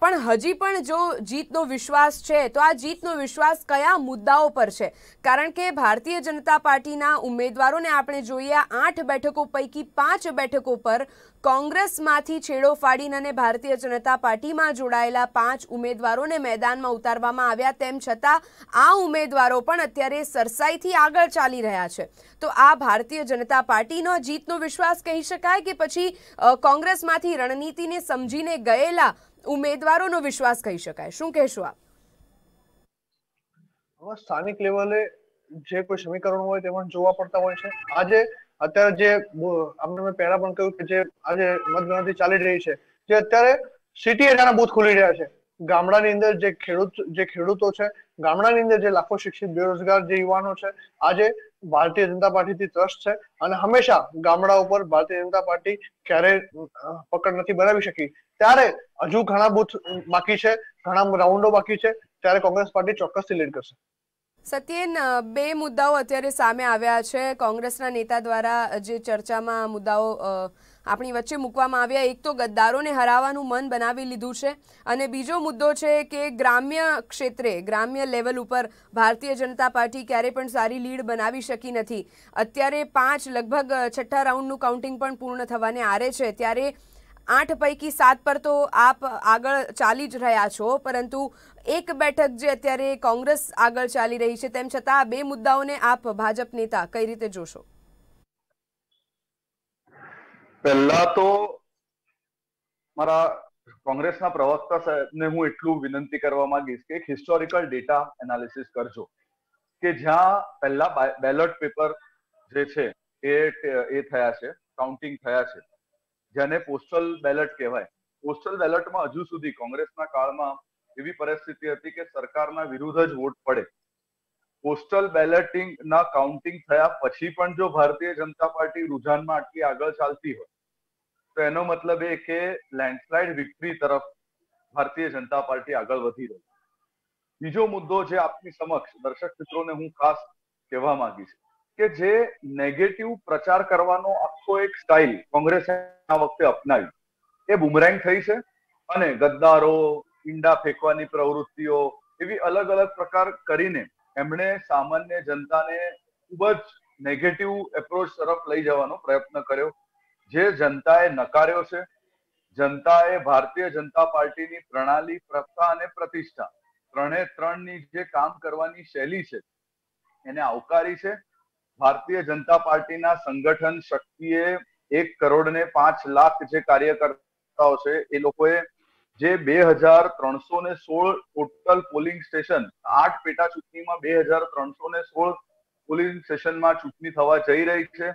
પણ હજી પણ જો જીતનો વિશ્વાસ છે તો આ જીતનો વિશ્વાસ કયા મુદ્દાઓ પર છે? કારણ કે ભારતીય જનતા પાર્ટીના ઉમેદવારોને આપણે જોઈએ 8 બેઠકો પૈકી 5 બેઠકો પર કોંગ્રેસમાંથી છેડો ફાડીને અને ભારતીય જનતા પાર્ટીમાં જોડાયેલા 5 ઉમેદવારોને મેદાનમાં ઉતારવામાં આવ્યા, તેમ છતાં આ ઉમેદવારો પણ અત્યારે સરસાઈથી આગળ ચાલી રહ્યા છે. તો આ ભારતીય જનતા પાર્ટીનો જીતનો વિશ્વાસ કહી શકાય કે પછી કોંગ્રેસમાંથી રણનીતિને સમજીને ગયેલા ઉમેદવારોનો વિશ્વાસ કહી શકાય? શું કહેશો આપ? સ્થાનિક લેવલે જે કોઈ સમીકરણો હોય તેમાં જોવા પડતા હોય છે. આજે અત્યારે જે આપણે મેં પહેલા પણ કહ્યું કે જે આજે મતગણતરી ચાલી રહી છે, જે અત્યારે સિટી એરિયાના બૂથ ખુલી રહ્યા છે. ગામડાની અંદર જે ખેડૂતો છે, ગામડાની અંદર જે લાખો શિક્ષિત બેરોજગાર જે યુવાનો છે, આજે ભારતીય જનતા પાર્ટીથી ત્રસ્ત છે અને હંમેશા ગામડા ઉપર ભારતીય જનતા પાર્ટી ક્યારેય પકડ નથી બનાવી શકી. ત્યારે હજુ ઘણા બૂથ બાકી છે, ઘણા રાઉન્ડો બાકી છે, ત્યારે કોંગ્રેસ પાર્ટી ચોક્કસથી લીડ કરશે. સત્યેન, 2 મુદ્દાઓ અત્યારે સામે આવ્યા છે કોંગ્રેસના નેતા દ્વારા જે ચર્ચામાં મુદ્દાઓ આપણી વચ્ચે મૂકવામાં આવ્યા. એક તો ગદ્દારોને હરાવવાનું મન બનાવી લીધું છે અને બીજો મુદ્દો છે કે ગ્રામ્ય ક્ષેત્રે, ગ્રામ્ય લેવલ ઉપર ભારતીય જનતા પાર્ટી ક્યારેય પણ સારી લીડ બનાવી શકી નથી. અત્યારે 5 લગભગ 6ઠ્ઠા રાઉન્ડનું કાઉન્ટિંગ પણ પૂર્ણ થવાને આરે છે, ત્યારે 8 પૈકી 7 પર તો આપ આગળ ચાલી જ રહ્યા છો, પરંતુ એક બેઠક જે અત્યારે કોંગ્રેસ આગળ ચાલી રહી છે, તેમ છતાં આ 2 મુદ્દાઓને આપ ભાજપ નેતા કઈ રીતે જોશો? પહેલા તો મારા કોંગ્રેસના પ્રવક્તા સાહેબને હું એટલું વિનંતી કરવા માંગીશ કે એક હિસ્ટોરિકલ ડેટા એનાલિસિસ કરજો કે જ્યાં પહેલા બેલેટ પેપર જે છે એ થયા છે, કાઉન્ટિંગ થયા છે, જેને પોસ્ટલ બેલેટ કહેવાય. પોસ્ટલ બેલેટમાં હજુ સુધી કોંગ્રેસના કાળમાં એવી પરિસ્થિતિ હતી કે સરકારના વિરુદ્ધ જ વોટ પડે. પોસ્ટલ બેલેટિંગ ના કાઉન્ટિંગ થયા પછી પણ જો ભારતીય જનતા પાર્ટી રુઝાનમાં આટલી આગળ ચાલતી હોય તો એનો મતલબ એ કે લેન્ડસ્લાઇડ વિક્ટરી તરફ ભારતીય જનતા પાર્ટી આગળ વધી રહી. બીજો મુદ્દો જે આપની સમક્ષ દર્શક મિત્રોને હું ખાસ કહેવા માંગીશ કે જે નેગેટિવ પ્રચાર કરવાનો આખો એક સ્ટાઇલ કોંગ્રેસે આ વખતે અપનાવી, એ બુમરેંગ થઈ છે અને ગદ્દારો, ઈંડા ફેંકવાની પ્રવૃત્તિઓ એવી અલગ અલગ પ્રકાર કરીને એમણે સામાન્ય જનતાને ખૂબ જ નેગેટિવ એપ્રોચ તરફ લઈ જવાનો પ્રયત્ન કર્યો, જે જનતાએ નકાર્યો છે. જનતાએ ભારતીય જનતા પાર્ટીની પ્રણાલી, પ્રથા અને પ્રતિષ્ઠા ત્રણની જે કામ કરવાની શૈલી છે એને આવકારી છે. ભારતીય જનતા પાર્ટીના સંગઠન શક્તિએ 1,05,00,000 જે કાર્યકર્તાઓ છે એ લોકોએ જે 2,316 ટોટલ પોલિંગ સ્ટેશન, 8 પેટા ચૂંટણીમાં 2,316 પોલિંગ સ્ટેશનમાં ચૂંટણી થવા જઈ રહી છે.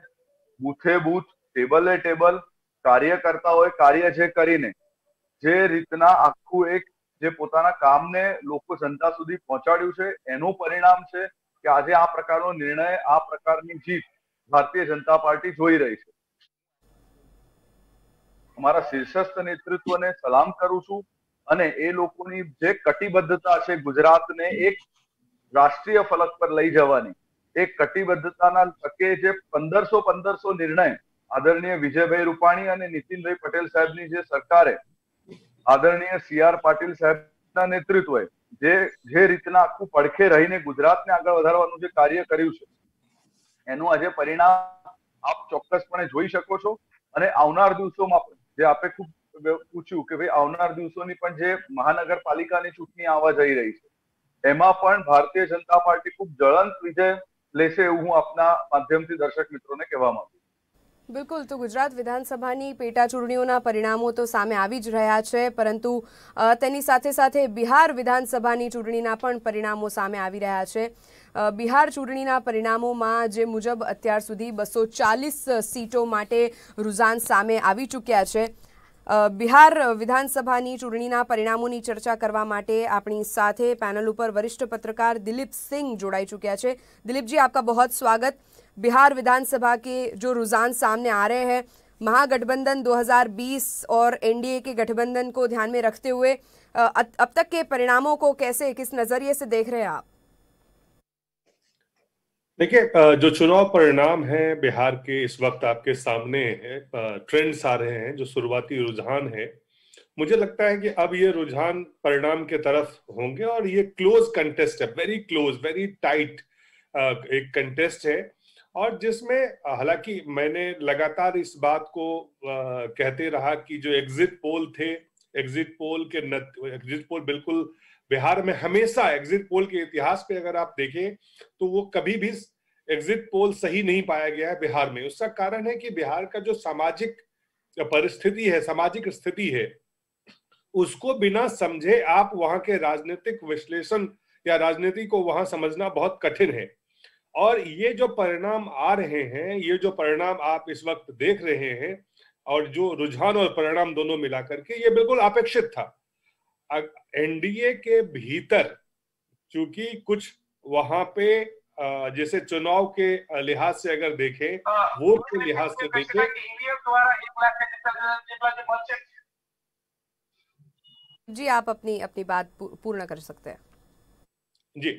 બૂથે બૂથ, ટેબલે ટેબલ કાર્યકર્તાઓએ કાર્ય જે કરીને જે રીતના આખું એક જે પોતાના કામને લોકો જનતા સુધી પહોંચાડ્યું છે, એનું પરિણામ છે કે આજે આ પ્રકારનો નિર્ણય, આ પ્રકારની જીત ભારતીય જનતા પાર્ટી જોઈ રહી છે. અમારા શીર્ષસ્થ નેતૃત્વને સલામ કરું છું અને એ લોકોની જે કટિબદ્ધતા છે ગુજરાતને એક રાષ્ટ્રીય ફલક પર લઈ જવાની, એ કટિબદ્ધતાના તકે જે 1500 નિર્ણય આદરણીય વિજયભાઈ રૂપાણી અને નીતિનભાઈ પટેલ સાહેબની જે સરકારે આદરણીય CR પાટીલ સાહેબના નેતૃત્વએ જે રીતના આખું પડખે રહીને ગુજરાતને આગળ વધારવાનું જે કાર્ય કર્યું છે, એનું આજે પરિણામ આપ ચોક્કસપણે જોઈ શકો છો. અને આવનાર દિવસોમાં પણ જે આપે ખૂબ પૂછ્યું કે ભાઈ આવનાર દિવસોની પણ જે મહાનગરપાલિકાની ચૂંટણી આવવા જઈ રહી છે, એમાં પણ ભારતીય જનતા પાર્ટી ખૂબ જ્વલંત વિજય લેશે એવું હું આપના માધ્યમથી દર્શક મિત્રોને કહેવા માંગુ. બિલકુલ, તો ગુજરાત વિધાનસભાની પેટા ચૂંટણીઓના પરિણામો તો સામે આવી જ રહ્યા છે, પરંતુ તેની સાથે સાથે બિહાર વિધાનસભાની ચૂંટણીના પણ પરિણામો સામે આવી રહ્યા છે. બિહાર ચૂંટણીના પરિણામોમાં જે મુજબ અત્યાર સુધી 240 સીટો માટે રુઝાન સામે આવી ચૂક્યા છે. બિહાર વિધાનસભાની ચૂંટણીના પરિણામોની ચર્ચા કરવા માટે આપણી સાથે પેનલ ઉપર વરિષ્ઠ પત્રકાર દિલીપ સિંહ જોડાઈ चुक्या है। दिलीप जी, आपका बहुत स्वागत। बिहार विधानसभा के जो रुझान सामने आ रहे हैं, महागठबंधन 2020 और एनडीए के गठबंधन को ध्यान में रखते हुए अब तक के परिणामों को कैसे, किस नजरिए से देख रहे हैं आप? देखिए, जो चुनाव परिणाम है बिहार के इस वक्त आपके सामने है, ट्रेंड्स आ रहे हैं, जो शुरुआती रुझान है, मुझे लगता है कि अब ये रुझान परिणाम के तरफ होंगे और ये क्लोज कंटेस्ट है, वेरी क्लोज, वेरी टाइट एक कंटेस्ट है। और जिसमें हालांकि मैंने लगातार इस बात को कहते रहा कि जो एग्जिट पोल थे, एग्जिट पोल बिल्कुल बिहार में हमेशा एग्जिट पोल के इतिहास पे अगर आप देखें तो वो कभी भी एग्जिट पोल सही नहीं पाया गया है बिहार में। उसका कारण है कि बिहार का जो सामाजिक परिस्थिति है, सामाजिक स्थिति है, उसको बिना समझे आप वहां के राजनीतिक विश्लेषण या राजनीति को वहां समझना बहुत कठिन है। और ये जो परिणाम आ रहे हैं, ये जो परिणाम आप इस वक्त देख रहे हैं और जो रुझान और परिणाम दोनों मिलाकर के, ये बिल्कुल अपेक्षित था। एनडीए के भीतर चूंकि कुछ वहां पे जैसे चुनाव के लिहाज से अगर देखें, वोट के लिहाज से देखें, जी आप अपनी बात पूर्ण कर सकते हैं। जी,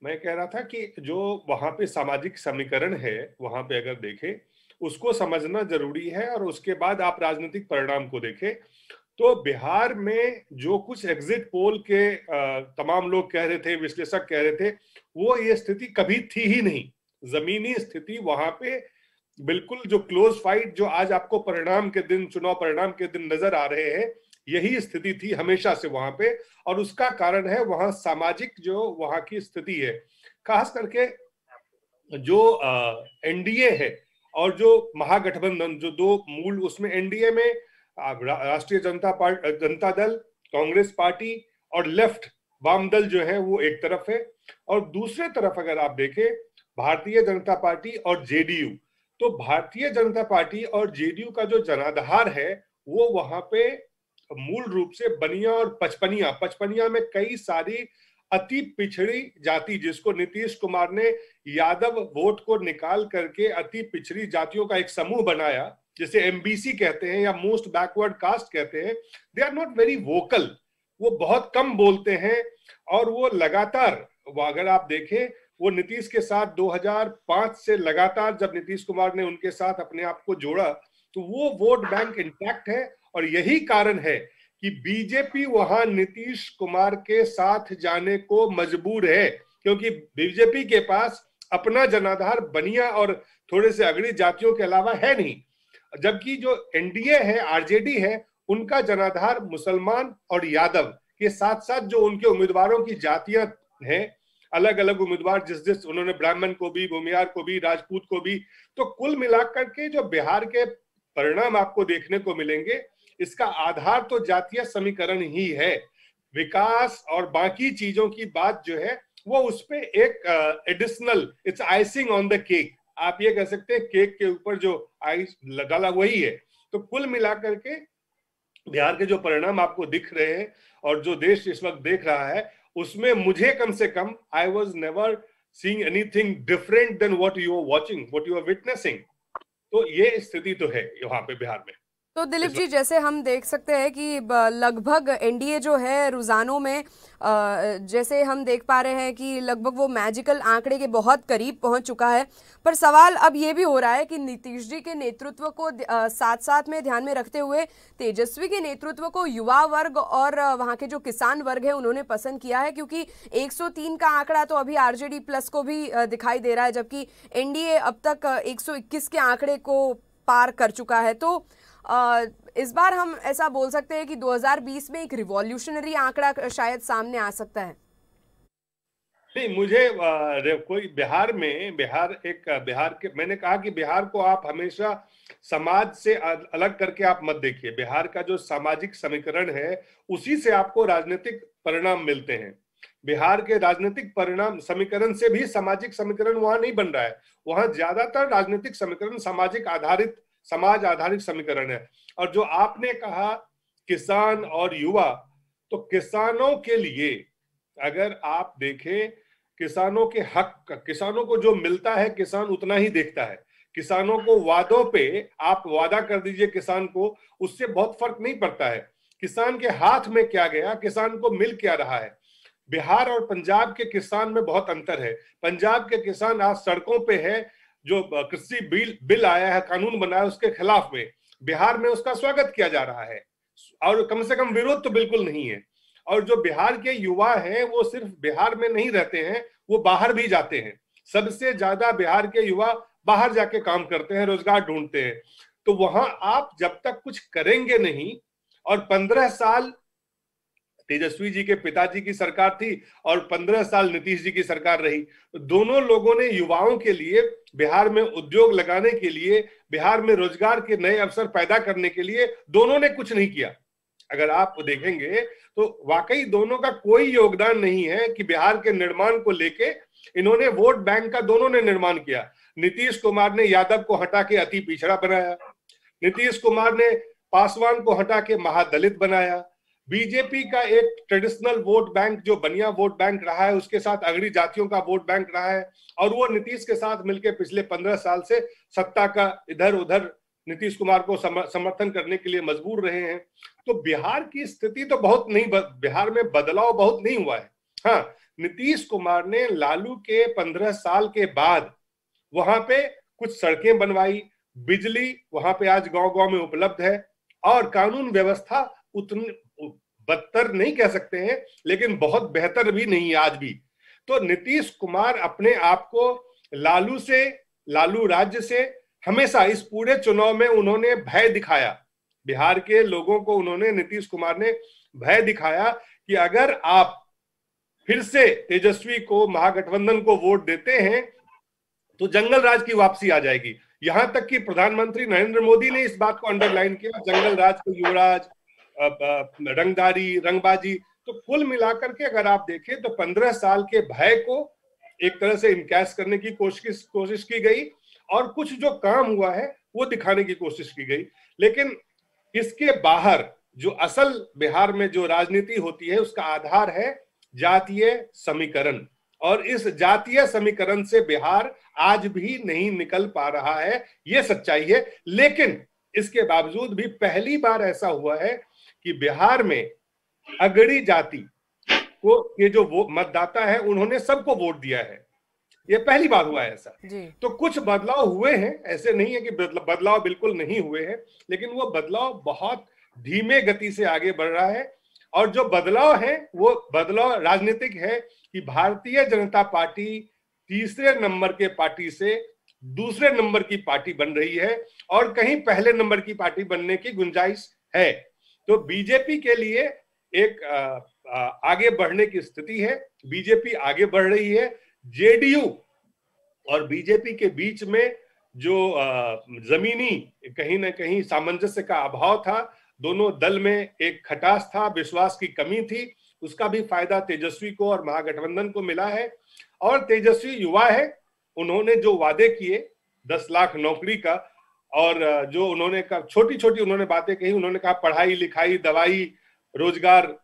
मैं कह रहा था कि जो वहां पे सामाजिक समीकरण है, वहां पे अगर देखें उसको समझना जरूरी है और उसके बाद आप राजनीतिक परिणाम को देखें। तो बिहार में जो कुछ एग्जिट पोल के तमाम लोग कह रहे थे, विश्लेषक कह रहे थे, वो ये स्थिति कभी थी ही नहीं। जमीनी स्थिति वहां पे बिल्कुल जो क्लोज फाइट जो आज आपको परिणाम के दिन, चुनाव परिणाम के दिन नजर आ रहे हैं, यही स्थिति थी हमेशा से वहां पे। और उसका कारण है वहां सामाजिक जो वहां की स्थिति है, खास करके जो एनडीए है और जो महागठबंधन, जो दो मूल, उसमें एनडीए में राष्ट्रीय जनता दल, कांग्रेस पार्टी और लेफ्ट वाम दल जो है वो एक तरफ है, और दूसरे तरफ अगर आप देखें भारतीय जनता पार्टी और जेडीयू, तो भारतीय जनता पार्टी और जेडीयू का जो जनाधार है वो वहां पे मूल रूप से बनिया और पचपनिया में कई सारी अति पिछड़ी जाति, जिसको नीतीश कुमार ने यादव वोट को निकाल करके अति पिछड़ी जातियों का एक समूह बनाया, जिसे एमबीसी कहते हैं या मोस्ट बैकवर्ड कास्ट कहते हैं। They are not very vocal, वो बहुत कम बोलते हैं और वो लगातार, अगर आप देखें, वो नीतीश के साथ 2005 से लगातार, जब नीतीश कुमार ने उनके साथ अपने आप को जोड़ा, तो वो वोट बैंक इंटैक्ट है। और यही कारण है कि बीजेपी वहां नीतीश कुमार के साथ जाने को मजबूर है, क्योंकि बीजेपी के पास अपना जनाधार बनिया और थोड़े से अगड़ी जातियों के अलावा है नहीं, जबकि जो एनडीए है, आरजेडी है, उनका जनाधार मुसलमान और यादव के साथ साथ जो उनके उम्मीदवारों की जातियां हैं, अलग अलग उम्मीदवार, जिस उन्होंने ब्राह्मण को भी, भूमियार को भी, राजपूत को भी, तो कुल मिलाकर के जो बिहार के परिणाम आपको देखने को मिलेंगे, इसका आधार तो जातीय समीकरण ही है। विकास और बाकी चीजों की बात जो है वो उस पे एक additional, it's icing on the cake, आप ये कह सकते हैं, केक के ऊपर जो आइस डाला वही है। तो कुल मिलाकर के बिहार के जो परिणाम आपको दिख रहे हैं और जो देश इस वक्त देख रहा है, उसमें मुझे कम से कम, I was never seeing anything different than what you are watching, what you are witnessing. तो ये स्थिति तो है वहां पे बिहार में। तो दिलीप जी, जैसे हम देख सकते हैं कि लगभग एनडीए जो है रुझानों में, जैसे हम देख पा रहे हैं कि लगभग वो मैजिकल आंकड़े के बहुत करीब पहुंच चुका है। पर सवाल अब ये भी हो रहा है कि नीतीश जी के नेतृत्व को साथ साथ में ध्यान में रखते हुए तेजस्वी के नेतृत्व को युवा वर्ग और वहां के जो किसान वर्ग है उन्होंने पसंद किया है, क्योंकि 103 का आंकड़ा तो अभी आरजेडी प्लस को भी दिखाई दे रहा है, जबकि एनडीए अब तक 121 के आंकड़े को पार कर चुका है। तो इस बार हम ऐसा बोल सकते हैं कि 2020 में एक रिवॉल्यूशनरी आंकड़ा शायद सामने आ सकता है। नहीं, मुझे कोई बिहार के, मैंने कहा कि बिहार को आप हमेशा समाज से अलग करके आप मत देखिए। बिहार का जो सामाजिक समीकरण है उसी से आपको राजनीतिक परिणाम मिलते हैं। बिहार के राजनीतिक परिणाम समीकरण से भी सामाजिक समीकरण वहां नहीं बन रहा है। वहां ज्यादातर राजनीतिक समीकरण समाज आधारित समीकरण है। और जो आपने कहा किसान और युवा, तो किसानों के लिए अगर आप देखें, किसानों के हक, किसानों को जो मिलता है किसान उतना ही देखता है। किसानों को वादों पे आप वादा कर दीजिए किसान को, उससे बहुत फर्क नहीं पड़ता है। किसान के हाथ में क्या गया, किसान को मिल क्या रहा है। बिहार और पंजाब के किसान में बहुत अंतर है। पंजाब के किसान आज सड़कों पे है, जो कृषि बिल आया है, कानून बना है उसके खिलाफ में। बिहार में उसका स्वागत किया जा रहा है और कम से कम विरोध तो बिल्कुल नहीं है। और जो बिहार के युवा हैं वो सिर्फ बिहार में नहीं रहते हैं, वो बाहर भी जाते हैं। सबसे ज्यादा बिहार के युवा बाहर जाके काम करते हैं, रोजगार ढूंढते हैं। तो वहां आप जब तक कुछ करेंगे नहीं, और 15 साल तेजस्वी जी के पिताजी की सरकार थी और 15 साल नीतीश जी की सरकार रही, तो दोनों लोगों ने युवाओं के लिए, बिहार में उद्योग लगाने के लिए, बिहार में रोजगार के नए अवसर पैदा करने के लिए दोनों ने कुछ नहीं किया। अगर आप देखेंगे तो वाकई दोनों का कोई योगदान नहीं है कि बिहार के निर्माण को लेके इन्होंने वोट बैंक का दोनों ने निर्माण किया। नीतीश कुमार ने यादव को हटा के अति पिछड़ा बनाया, नीतीश कुमार ने पासवान को हटा के महादलित बनाया। बीजेपी का एक ट्रेडिशनल वोट बैंक जो बनिया वोट बैंक रहा है, उसके साथ अगड़ी जातियों का वोट बैंक रहा है, और वो नीतीश के साथ मिलकर पिछले 15 साल से सत्ता का इधर उधर नीतीश कुमार को समर्थन करने के लिए मजबूर रहे हैं। तो बिहार की स्थिति तो बहुत नहीं, बिहार में बदलाव बहुत नहीं हुआ है। हाँ, नीतीश कुमार ने लालू के 15 साल के बाद वहां पे कुछ सड़कें बनवाई, बिजली वहां पे आज गांव-गांव में उपलब्ध है, और कानून व्यवस्था उतनी बदतर नहीं कह सकते हैं, लेकिन बहुत बेहतर भी नहीं है आज भी। तो नीतीश कुमार अपने आप को लालू से, लालू राज्य से हमेशा इस पूरे चुनाव में उन्होंने भय दिखाया। बिहार के लोगों को उन्होंने, नीतीश कुमार ने भय दिखाया कि अगर आप फिर से तेजस्वी को, महागठबंधन को वोट देते हैं तो जंगल राज की वापसी आ जाएगी। यहां तक कि प्रधानमंत्री नरेंद्र मोदी ने इस बात को अंडरलाइन किया, जंगल राज को युवराज, रंगदारी, रंगबाजी। तो कुल मिलाकर के अगर आप देखें तो 15 साल के भय को एक तरह से इनकैश करने की कोशिश की गई, और कुछ जो काम हुआ है वो दिखाने की कोशिश की गई। लेकिन इसके बाहर जो असल बिहार में जो राजनीति होती है, उसका आधार है जातीय समीकरण, और इस जातीय समीकरण से बिहार आज भी नहीं निकल पा रहा है, ये सच्चाई है। लेकिन इसके बावजूद भी पहली बार ऐसा हुआ है कि बिहार में अगड़ी जाति को, ये जो वो मतदाता है, उन्होंने सबको वोट दिया है। ये पहली बार हुआ है ऐसा। तो कुछ बदलाव हुए हैं, ऐसे नहीं है कि बदलाव बिल्कुल नहीं हुए हैं, लेकिन वो बदलाव बहुत धीमे गति से आगे बढ़ रहा है। और जो बदलाव है वो बदलाव राजनीतिक है कि भारतीय जनता पार्टी तीसरे नंबर के पार्टी से दूसरे नंबर की पार्टी बन रही है, और कहीं पहले नंबर की पार्टी बनने की गुंजाइश है। तो बीजेपी के लिए एक आगे बढ़ने की स्थिति है, बीजेपी आगे बढ़ रही है। जेडीयू और बीजेपी के बीच में जो जमीनी कहीं ना कहीं सामंजस्य का अभाव था, दोनों दल में एक खटास था, विश्वास की कमी थी, उसका भी फायदा तेजस्वी को और महागठबंधन को मिला है। और तेजस्वी युवा है, उन्होंने जो वादे किए 10 लाख नौकरी का, और जो उन्होंने कहा, छोटी छोटी उन्होंने बातें कही, उन्होंने कहा पढ़ाई लिखाई, दवाई, रोजगार,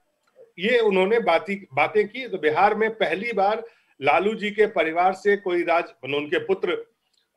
ये उन्होंने बातें की। तो बिहार में पहली बार लालू जी के परिवार से कोई उनके पुत्र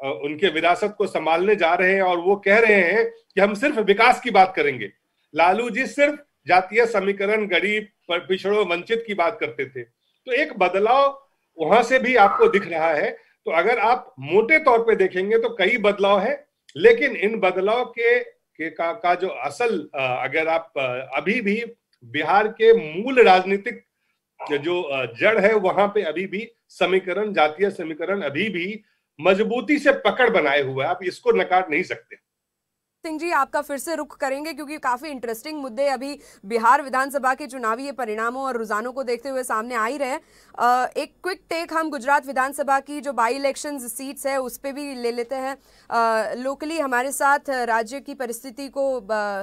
उनके विरासत को संभालने जा रहे हैं, और वो कह रहे हैं कि हम सिर्फ विकास की बात करेंगे। लालू जी सिर्फ जातीय समीकरण, गरीब, पिछड़ों, वंचित की बात करते थे। तो एक बदलाव वहां से भी आपको दिख रहा है। तो अगर आप मोटे तौर पे देखेंगे तो कई बदलाव है, लेकिन इन बदलाव का जो असल, अगर आप अभी भी बिहार के मूल राजनीतिक जो जड़ है, वहां पे अभी भी समीकरण, जातीय समीकरण अभी भी मजबूती से पकड़ बनाए हुए है, आप इसको नकार नहीं सकते। सिंह जी, आपका फिर से रुख करेंगे क्योंकि काफी इंटरेस्टिंग मुद्दे अभी बिहार विधानसभा के चुनावी परिणामों और रुझानों को देखते हुए सामने आ ही रहे हैं। एक क्विक टेक हम गुजरात विधानसभा की जो बाई इलेक्शंस सीट्स है उस पर भी ले लेते हैं। लोकली हमारे साथ राज्य की परिस्थिति को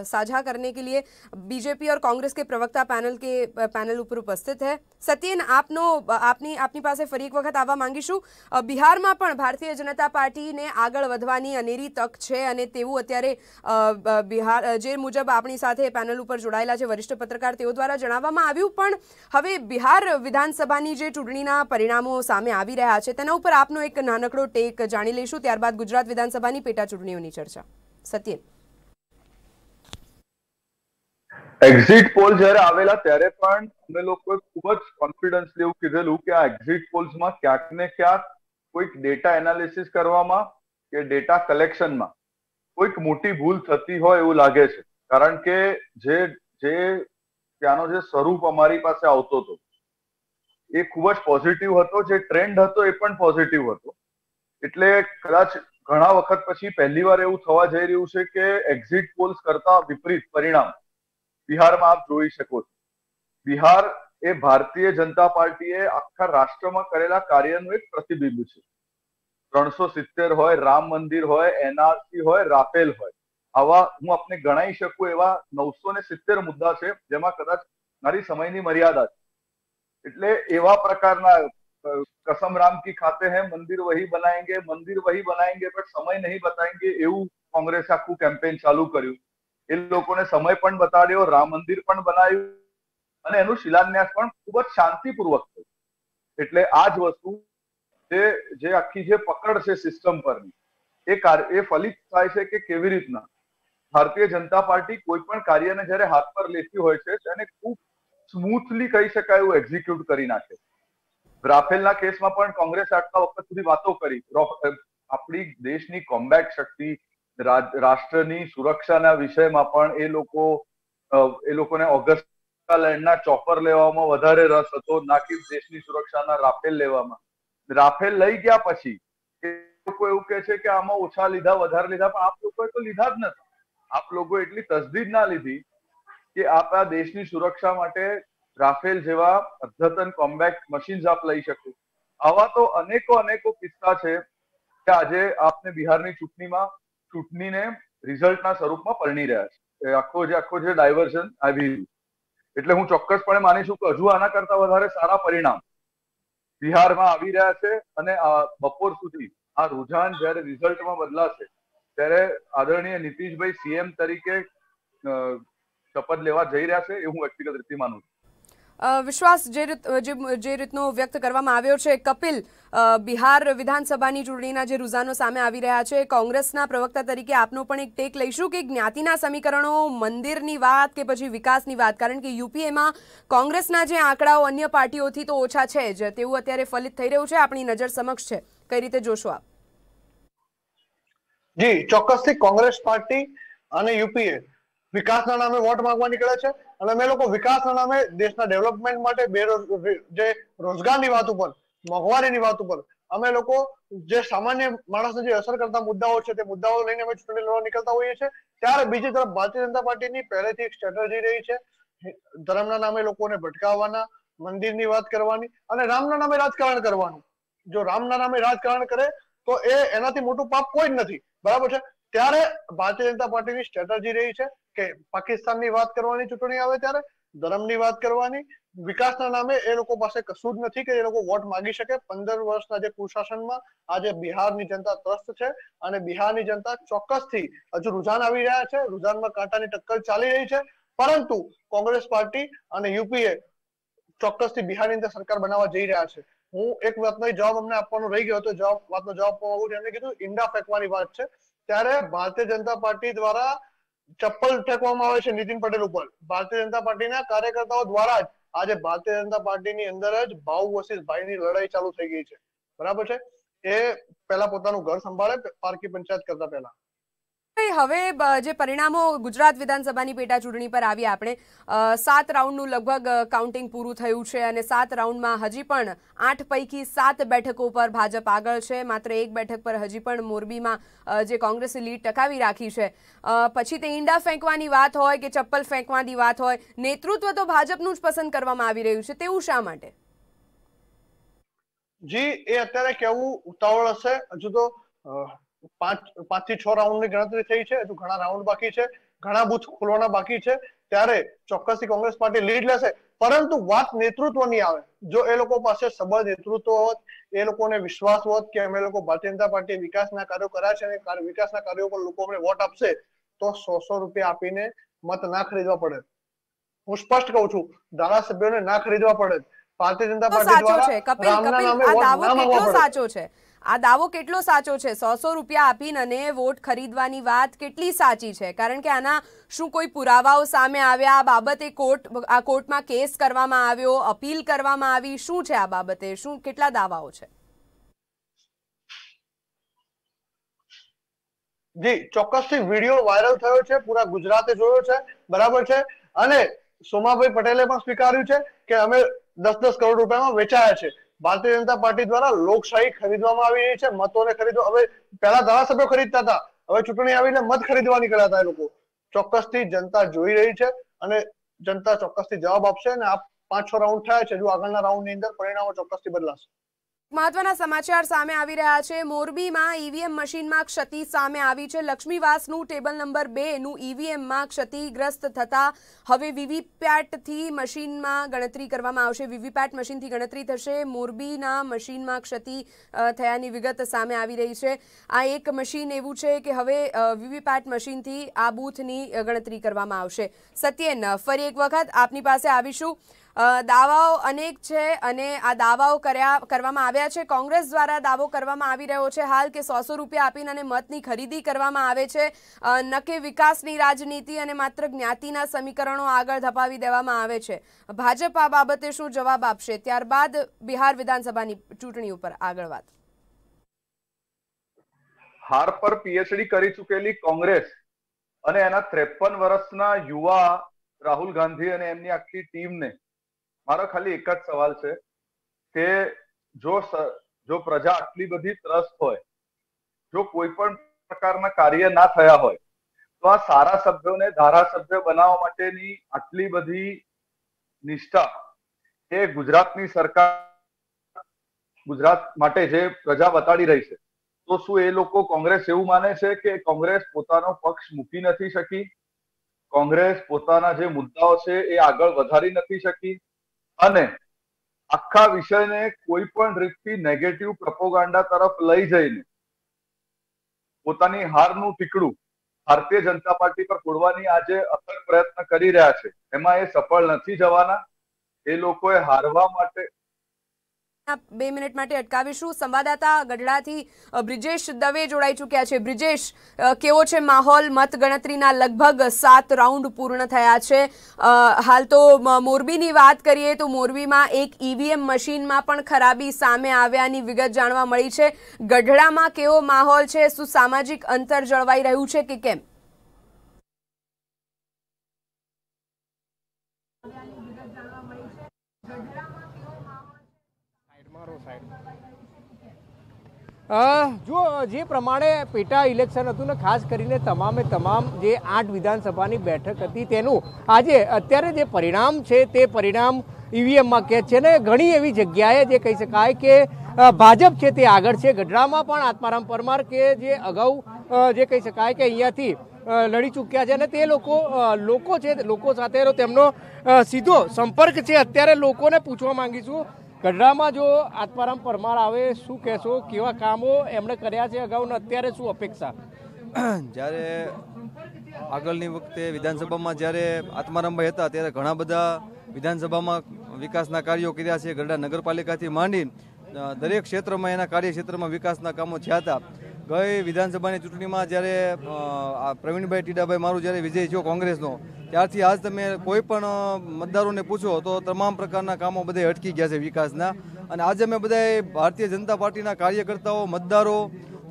साझा करने के लिए बीजेपी और कांग्रेस के प्रवक्ता पैनल ऊपर उपस्थित है। सत्यन, આપની પાસે ફરી એક વખત આવવા માંગીશું। બિહારમાં પણ ભારતીય જનતા પાર્ટીને આગળ વધવાની અનેરી તક છે, અને તેવું અત્યારે બિહાર જે મુજબ આપણી સાથે પેનલ ઉપર જોડાયેલા છે વરિષ્ઠ પત્રકાર તેઓ દ્વારા જણાવવામાં આવ્યું, પણ હવે બિહાર વિધાનસભાની જે ચૂંટણીના પરિણામો સામે આવી રહ્યા છે તેના ઉપર આપનો એક નાનકડો ટેક જાણી લઈશું, ત્યારબાદ ગુજરાત વિધાનસભાની પેટા ચૂંટણીઓની ચર્ચા. સત્યેન, એક્ઝિટ પોલ જ્યારે આવેલા ત્યારે પણ અમે લોકોએ ખૂબ જ કોન્ફિડન્સલી એવું કીધેલું કે આ એક્ઝિટ પોલ્સમાં ક્યાંક ને ક્યાંક કોઈક ડેટા એનાલિસિસ કરવામાં કે ડેટા કલેક્શનમાં કોઈક મોટી ભૂલ થતી હોય એવું લાગે છે. કારણ કે જે ત્યાંનો જે સ્વરૂપ અમારી પાસે આવતો હતો એ ખૂબ જ પોઝિટિવ હતો, જે ટ્રેન્ડ હતો એ પણ પોઝિટિવ હતો. એટલે કદાચ ઘણા વખત પછી પહેલી વાર એવું થવા જઈ રહ્યું છે કે એક્ઝિટ પોલ્સ કરતા વિપરીત પરિણામ બિહારમાં આપ જોઈ શકો છો. બિહાર એ ભારતીય જનતા પાર્ટીએ આખા રાષ્ટ્રમાં કરેલા કાર્યનું એક પ્રતિબિંબ છે. 370 હોય, રામ મંદિર હોય, એનઆરસી હોય, રાફેલ હોય, આવા હું આપને ગણાઈ શકું એવા 970 મુદ્દા છે જેમાં કદાચ મારી સમયની મર્યાદા છે. એટલે એવા પ્રકારના कसम राम की खाते हैं मंदिर वही बनाएंगे पर समय नहीं बताएंगे એવું કોંગ્રેસે આખું કેમ્પેન ચાલુ કર્યું. એ લોકોને સમય પણ બતાડ્યો, રામ મંદિર પણ બનાવ્યું અને એનું શિલાન્યાસ પણ ખૂબ જ શાંતિપૂર્વક થયું. એટલે આ જ વસ્તુ જે આખી જે પકડ છે સિસ્ટમ પરની એ ફલિત થાય છે કે કેવી રીતના ભારતીય જનતા પાર્ટી કોઈ પણ કાર્યને જ્યારે હાથ પર લેતી હોય છે તેને ખૂબ સ્મૂથલી કહી શકાય એવું એક્ઝિક્યુટ કરી નાખે. રાફેલના કેસમાં પણ કોંગ્રેસ આટલા વખત સુધી વાતો કરી, આપણી દેશની કોમ્બેટ શક્તિ, રાષ્ટ્રની સુરક્ષાના વિષયમાં પણ એ લોકોને ઓગસ્ટા લેન્ડના ચોપર લેવામાં વધારે રસ હતો, ના કે દેશની સુરક્ષાના રાફેલ લેવામાં. રાફેલ લઈ ગયા પછી એ લોકો એવું કહે છે કે આમાં ઓછા લીધા, વધારે લીધા, પણ આપ લોકોએ તો લીધા જ નથી. આપ લોકો એટલી તસદીદ ના લીધી કે આપણા દેશની સુરક્ષા માટે રાફેલ જેવા અદ્યતન કોમ્બેટ મશીન્સ આપ લઈ શકો. આવા તો અનેકો કિસ્સા છે કે આજે આપને બિહારની ચૂંટણીને રિઝલ્ટના સ્વરૂપમાં પરણી રહ્યા છે. આખો જે ડાયવર્ઝન આવી રહ્યું. એટલે હું ચોક્કસપણે માનીશું કે હજુ આના કરતા વધારે સારા પરિણામ બિહારમાં આવી રહ્યા છે અને બપોર સુધી આ રુઝાન જ્યારે રિઝલ્ટમાં બદલાશે ત્યારે આદરણીય નીતિશભાઈ સીએમ તરીકે શપથ લેવા જઈ રહ્યા છે એ હું વ્યક્તિગત રીતે માનું છું. વિશ્વાસ જે રીતનો વ્યક્ત કરવામાં આવ્યો છે, કપિલ, બિહાર વિધાનસભાની ચૂંટણીના જે રૂઝાનો સામે આવી રહ્યા છે, કોંગ્રેસના પ્રવક્તા તરીકે આપનો પણ એક ટેક લઈશું કે જ્ઞાતિના સમીકરણો, મંદિરની વાત કે પછી વિકાસની વાત, કારણ કે યુપીએમાં કોંગ્રેસના જે આંકડાઓ અન્ય પાર્ટીઓથી તો ઓછા છે જ, તેવું અત્યારે ફલિત થઈ રહ્યું છે, આપણી નજર સમક્ષ છે. કઈ રીતે જોશો આપ? જી, ચોક્કસથી કોંગ્રેસ પાર્ટી અને યુપીએ વિકાસના નામે વોટ માંગવા નીકળે છે અને અમે લોકો વિકાસના નામે દેશના ડેવલપમેન્ટ માટે જે રોજગારની વાત ઉપર, મોંઘવારીની વાત ઉપર અમે લોકો જે સામાન્ય માણસને જે અસર કરતા મુદ્દાઓ છે તે મુદ્દાઓ લઈને અમે ચૂંટણી લડવા નીકળતા હોઈએ છીએ. ત્યારે બીજી તરફ ભારતીય જનતા પાર્ટીની પહેલેથી એક સ્ટ્રેટેજી રહી છે ધર્મના નામે લોકોને ભટકાવવાના, મંદિરની વાત કરવાની અને રામના નામે રાજકારણ કરવાનું. જો રામના નામે રાજકારણ કરે તો એનાથી મોટું પાપ કોઈ જ નથી, બરાબર છે. ત્યારે ભારતીય જનતા પાર્ટીની સ્ટ્રેટેજી રહી છે કે પાકિસ્તાનની વાત કરવાની, ચૂંટણી આવે ત્યારે ધર્મની વાત કરવાની, વિકાસના નામે એ લોકો પાસે કશું જ નથી કે એ લોકો વોટ માંગી શકે. 15 વર્ષના જે કુશાસનમાં આજે બિહારની જનતા ત્રસ્ત છે અને બિહારની જનતા ચોક્કસથી હજુ રુઝાન આવી રહ્યા છે, રુઝાનમાં કાંટાની ટક્કર ચાલી રહી છે. પરંતુ કોંગ્રેસ પાર્ટી અને યુપીએ ચોક્કસથી બિહારની અંદર સરકાર બનાવવા જઈ રહ્યા છે. હું એક વાતનો જવાબ અમને આપવાનો રહી ગયો હતો, વાતનો જવાબ આપવા માંગુ છું. એમને કીધું ઈંડા ફેંકવાની વાત છે, ત્યારે ભારતીય જનતા પાર્ટી દ્વારા ચપ્પલ ફેંકવામાં આવે છે નીતિન પટેલ ઉપર. ભારતીય જનતા પાર્ટીના કાર્યકર્તાઓ દ્વારા જ આજે ભારતીય જનતા પાર્ટીની અંદર જ ભાઉ વર્સિસ ભાઈની લડાઈ ચાલુ થઈ ગઈ છે, બરાબર છે. એ પહેલા પોતાનું ઘર સંભાળે પારકી પંચાયત કરતા પહેલા. હવે જે પરિણામો ગુજરાત વિધાનસભાની પેટા ચૂંટણી પર આવી, આપણે 7 રાઉન્ડનું લગભગ કાઉન્ટિંગ પૂરું થયું છે અને 7 રાઉન્ડમાં હજી પણ 8 પૈકી 7 બેઠકો પર ભાજપ આગળ છે. માત્ર એક બેઠક પર હજી પણ મોરબીમાં જે કોંગ્રેસે લીડ ટકાવી રાખી છે. પછી તે ઈંડા ફેંકવાની વાત હોય કે ચપ્પલ ફેંકવાની વાત હોય, નેતૃત્વ તો ભાજપનું જ પસંદ કરવામાં આવી રહ્યું છે, તેવું શા માટે? જી, એ અત્યારે કેવું ઉતાવળ હશે. હજુ તો 5 થી 6 રાઉન્ડની ગણતરી થઈ છે, હજુ ઘણા રાઉન્ડ બાકી છે, ઘણા બૂથ ખોલવાના બાકી છે. ત્યારે ચોક્કસથી કોંગ્રેસ પાર્ટી લીડ લેશે. પરંતુ વાત નેતૃત્વની આવે, જો એ લોકો પાસે સબળ નેતૃત્વ હોત, એ લોકોને વિશ્વાસ હોત કે અમે લોકો ભારતીય જનતા પાર્ટી વિકાસના કાર્યો કર્યા છે અને વિકાસના કાર્યો પર લોકો અમને વોટ આપશે, તો 100 રૂપિયા આપીને મત ના ખરીદવા પડે। હું સ્પષ્ટ કહું છું, ધારાસભ્યોને ના ખરીદવા પડે। ભારતીય જનતા પાર્ટી દ્વારા રામના નામે વોટ ના માંગવા પડે। સાચો છે આ દાવો કેટલો સાચો છે? 100 રૂપિયા આપીને અને વોટ ખરીદવાની વાત કેટલી સાચી છે? કારણ કે આના શું કોઈ પુરાવાઓ સામે આવ્યા? આ બાબતે કોર્ટમાં કેસ કરવામાં આવ્યો, અપીલ કરવામાં આવી? શું છે આ બાબતે? શું કેટલા દાવાઓ છે? જી ચોક્કસથી વિડીયો વાયરલ થયો છે, પૂરા ગુજરાતે જોયો છે, બરાબર છે। અને સોમાભાઈ પટેલે પણ સ્વીકાર્યું છે કે અમે 10-10 કરોડ રૂપિયામાં વેચાયા છે। ભારતીય જનતા પાર્ટી દ્વારા લોકશાહી ખરીદવામાં આવી રહી છે, મતોને ખરીદવા। હવે પહેલા ધારાસભ્યો ખરીદતા હતા, હવે ચૂંટણી આવીને મત ખરીદવા નીકળ્યા હતા એ લોકો। ચોક્કસથી જનતા જોઈ રહી છે અને જનતા ચોક્કસથી જવાબ આપશે અને આ 5-6 રાઉન્ડ થયા છે, જો આગળના રાઉન્ડની અંદર પરિણામો ચોક્કસથી બદલાશે। મહત્વના સમાચાર સામે આવી રહ્યા છે। મોરબીમાં ઈવીએમ મશીનમાં ક્ષતિ સામે આવી છે। લક્ષ્મીવાસનું ટેબલ નંબર 2 નું ઈવીએમમાં ક્ષતિગ્રસ્ત થતા હવે વીવીપેટથી મશીનમાં ગણતરી કરવામાં આવશે। વીવીપેટ મશીનથી ગણતરી થશે। મોરબીના મશીનમાં ક્ષતિ થયાની વિગત સામે આવી રહી છે। આ એક મશીન એવું છે કે હવે વીવીપેટ મશીનથી આ બૂથની ગણતરી કરવામાં આવશે। સત્યેન, ફરી એક વખત આપની પાસે આવીશું। દાવાઓ અનેક છે અને આ દાવાઓ કરવામાં આવ્યા છે। કોંગ્રેસ દ્વારા દાવો કરવામાં આવી રહ્યો છે હાલ કે 100 રૂપિયા આપીને અને મતની ખરીદી કરવામાં આવે છે, ન કે વિકાસની રાજનીતિ અને માત્ર જ્ઞાતિના સમીકરણો આગળ ધપાવી દેવામાં આવે છે। ભાજપ આ બાબતે શું જવાબ આપશે? ત્યારબાદ બિહાર વિધાનસભાની ચૂંટણી ઉપર આગળ વાત। હાર પર પીએચડી કરી ચૂકેલી કોંગ્રેસ અને એના 53 વર્ષના યુવા રાહુલ ગાંધી અને એમની આખી ટીમને મારો ખાલી એક જ સવાલ છે કે જો પ્રજા આટલી બધી ત્રસ્ત હોય, જો કોઈ પણ પ્રકારના કાર્ય ના થયા હોય, તો આ સારા સભ્યોને ધારાસભ્ય બનાવવા માટેની આટલી બધી નિષ્ઠા એ ગુજરાતની સરકાર ગુજરાત માટે જે પ્રજા બતાડી રહી છે, તો શું એ લોકો કોંગ્રેસ એવું માને છે કે કોંગ્રેસ પોતાનો પક્ષ મૂકી નથી શકી, કોંગ્રેસ પોતાના જે મુદ્દાઓ છે એ આગળ વધારી નથી શકી અને આખા વિષયને કોઈ પણ રીતથી નેગેટિવ પ્રોપોગાન્ડા તરફ લઈ જઈને પોતાની હારનું ટીકડું ભારતીય જનતા પાર્ટી પર ફોડવાની આજે અથક પ્રયત્ન કરી રહ્યા છે, એમાં એ સફળ નથી જવાના। એ લોકોએ હારવા માટે 2 મિનિટ માટે અટકાવીશું। સંવાદદાતા ગઢડાથી બ્રિજેશ દવે જોડાઈ ચૂક્યા છે। બ્રિજેશ, કેવો છે માહોલ? મતગણતરીના લગભગ 7 રાઉન્ડ પૂર્ણ થયા છે। હાલ તો મોરબીની વાત કરીએ તો મોરબીમાં એક ઈવીએમ મશીનમાં પણ ખરાબી સામે આવ્યાની વિગત જાણવા મળી છે। ગઢડામાં કેવો માહોલ છે? શું સામાજિક અંતર જળવાઈ રહ્યું છે કે કેમ? જો જે પ્રમાણે પેટા ઇલેક્શન હતું ને ખાસ કરીને તમામે તમામ જે 8 વિધાનસભાની બેઠક હતી તેનું આજે અત્યારે જે પરિણામ છે તે પરિણામ ઈવીએમમાં કે છે ને ઘણી એવી જગ્યાએ જે કહી શકાય કે ભાજપ છે તે આગળ છે। ગઢડામાં પણ આત્મારામ પરમાર કે જે અગાઉ જે કહી શકાય કે અહીંયાથી લડી ચૂક્યા છે અને તે લોકો છે, લોકો સાથે તેમનો સીધો સંપર્ક છે। અત્યારે લોકોને પૂછવા માંગીશું ગઢડામાં જો આત્મારામ પરમાર આવે શું કહેશો? કેવા કામો એમણે કર્યા છે અગાઉ ને અત્યારે શું અપેક્ષા? જ્યારે આગળની વખતે વિધાનસભામાં જ્યારે આત્મારામભાઈ હતા ત્યારે ઘણા બધા વિધાનસભામાં વિકાસના કાર્યો કર્યા છે। ગઢડા નગરપાલિકાથી માંડી દરેક ક્ષેત્રમાં એના કાર્યક્ષેત્રમાં વિકાસના કામો થયા હતા। ગઈ વિધાનસભાની ચૂંટણીમાં જ્યારે પ્રવીણભાઈ ટીડાભાઈ મારું જ્યારે વિજય થયો કોંગ્રેસનો, ત્યારથી આજ તમે કોઈ પણ મતદારોને પૂછો તો તમામ પ્રકારના કામો બધા અટકી ગયા છે વિકાસના। અને આજે અમે બધા ભારતીય જનતા પાર્ટીના કાર્યકર્તાઓ, મતદારો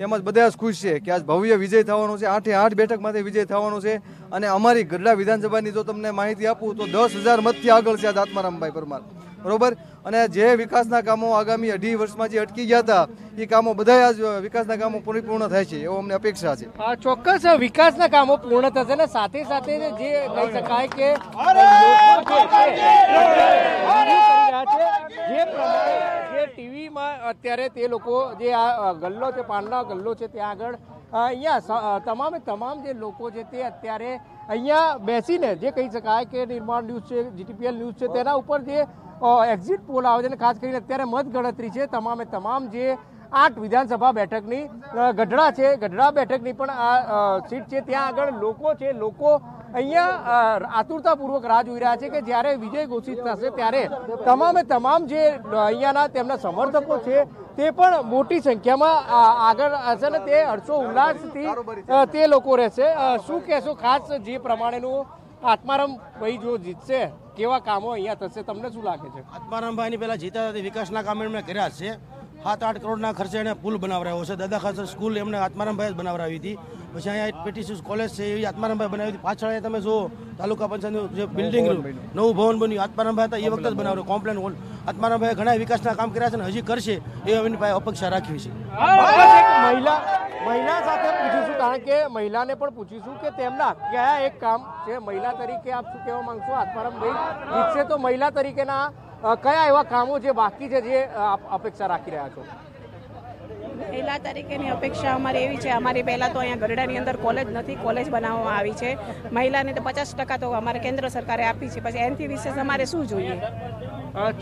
તેમજ બધા જ ખુશ છે કે આજ ભવ્ય વિજય થવાનો છે। 8 બેઠકમાંથી વિજય થવાનો છે અને અમારી ગઢડા વિધાનસભાની જો તમને માહિતી આપું તો 10,000 મતથી આગળ છે આજ આત્મારામભાઈ પરમાર, બરોબર। અને જે વિકાસના કામો આગામી 2.5 વર્ષમાં જે અટકી ગયા હતા એ કામો બધા આજ વિકાસના કામો પરિપૂર્ણ થાય છે એવો અમને અપેક્ષા છે। ચોક્કસ વિકાસના કામો પૂર્ણ થશે ને સાથે સાથે જે કહી શકાય કે જે પ્રમાણે જે ટીવીમાં અત્યારે તે લોકો જે આ ગલ્લો છે, પાનનો ગલ્લો છે ત્યાં આગળ અહીંયા તમામ જે લોકો છે તે અત્યારે અહીંયા બેસીને જે કહી શકાય કે નિર્માણ ન્યૂઝ છે, જીટીપીએલ ન્યૂઝ છે તેના ઉપર જે એક્ઝિટ પોલ આવે છે અને ખાસ કરીને અત્યારે મતગણતરી છે, તમામ જે 8 વિધાનસભા બેઠકની ગઢડા છે, ગઢડા બેઠકની પણ આ સીટ છે. ત્યાં આગળ લોકો છે, લોકો અહીંયા આતુરતાપૂર્વક રાહ જોઈ રહ્યા છે કે જ્યારે વિજય ઘોષિત થશે ત્યારે તમામે તમામ જે અહીંયાના તેમના સમર્થકો છે તે પણ મોટી સંખ્યામાં આગળ હશે ને તે હર્ષો ઉલ્લાસથી તે લોકો રહેશે. શું કહેશો ખાસ જે પ્રમાણેનું આત્મારામ ભાઈ જો જીતશે કેવા કામો અહીંયા થશે, તમને શું લાગે છે? આત્મારામભાઈની પહેલા જીતા વિકાસના કામ એમણે કર્યા છે. 7-8 કરોડના ખર્ચે એને પુલ બનાવરાયો છે. દાદા ખાતર સ્કૂલ એમને આત્મારામભાઈ જ બનાવરાવી હતી. પછી અહીંયા પીટીસી કોલેજ છે એ આત્મારામભાઈ બનાવી હતી. પાછળ અહીંયા તમે જો તાલુકા પંચાયતનું જે બિલ્ડિંગ નવું ભવન બન્યું આત્મારામભાઈ હતા એ વખતે જ બનાવ્યું. કોમ્પ્લેન આત્મારામભાઈ ઘણા વિકાસના કામ કર્યા છે ને હજી કરશે એ એમની પાસે અપેક્ષા રાખવી છે. મહિલા સાથે પૂછીશું, કારણ કે મહિલાને પણ પૂછીશું કે તેમના કયા એક કામ છે. મહિલા તરીકે આપ શું કહેવા માંગશો? આત્મારામભાઈ જીતશે તો મહિલા તરીકેના કયા એવા કામો જે બાકી છે જે અપેક્ષા રાખી રહ્યા છો? મહિલા તરીકેની અપેક્ષા અમારી એવી છે, અમારી પહેલાં તો અહીંયા ગરડાની અંદર કોલેજ નથી, કોલેજ બનાવવામાં આવી છે. મહિલાને તો 50% તો અમારે કેન્દ્ર સરકારે આપી છે. પછી એનાથી વિશેષ અમારે શું જોઈએ?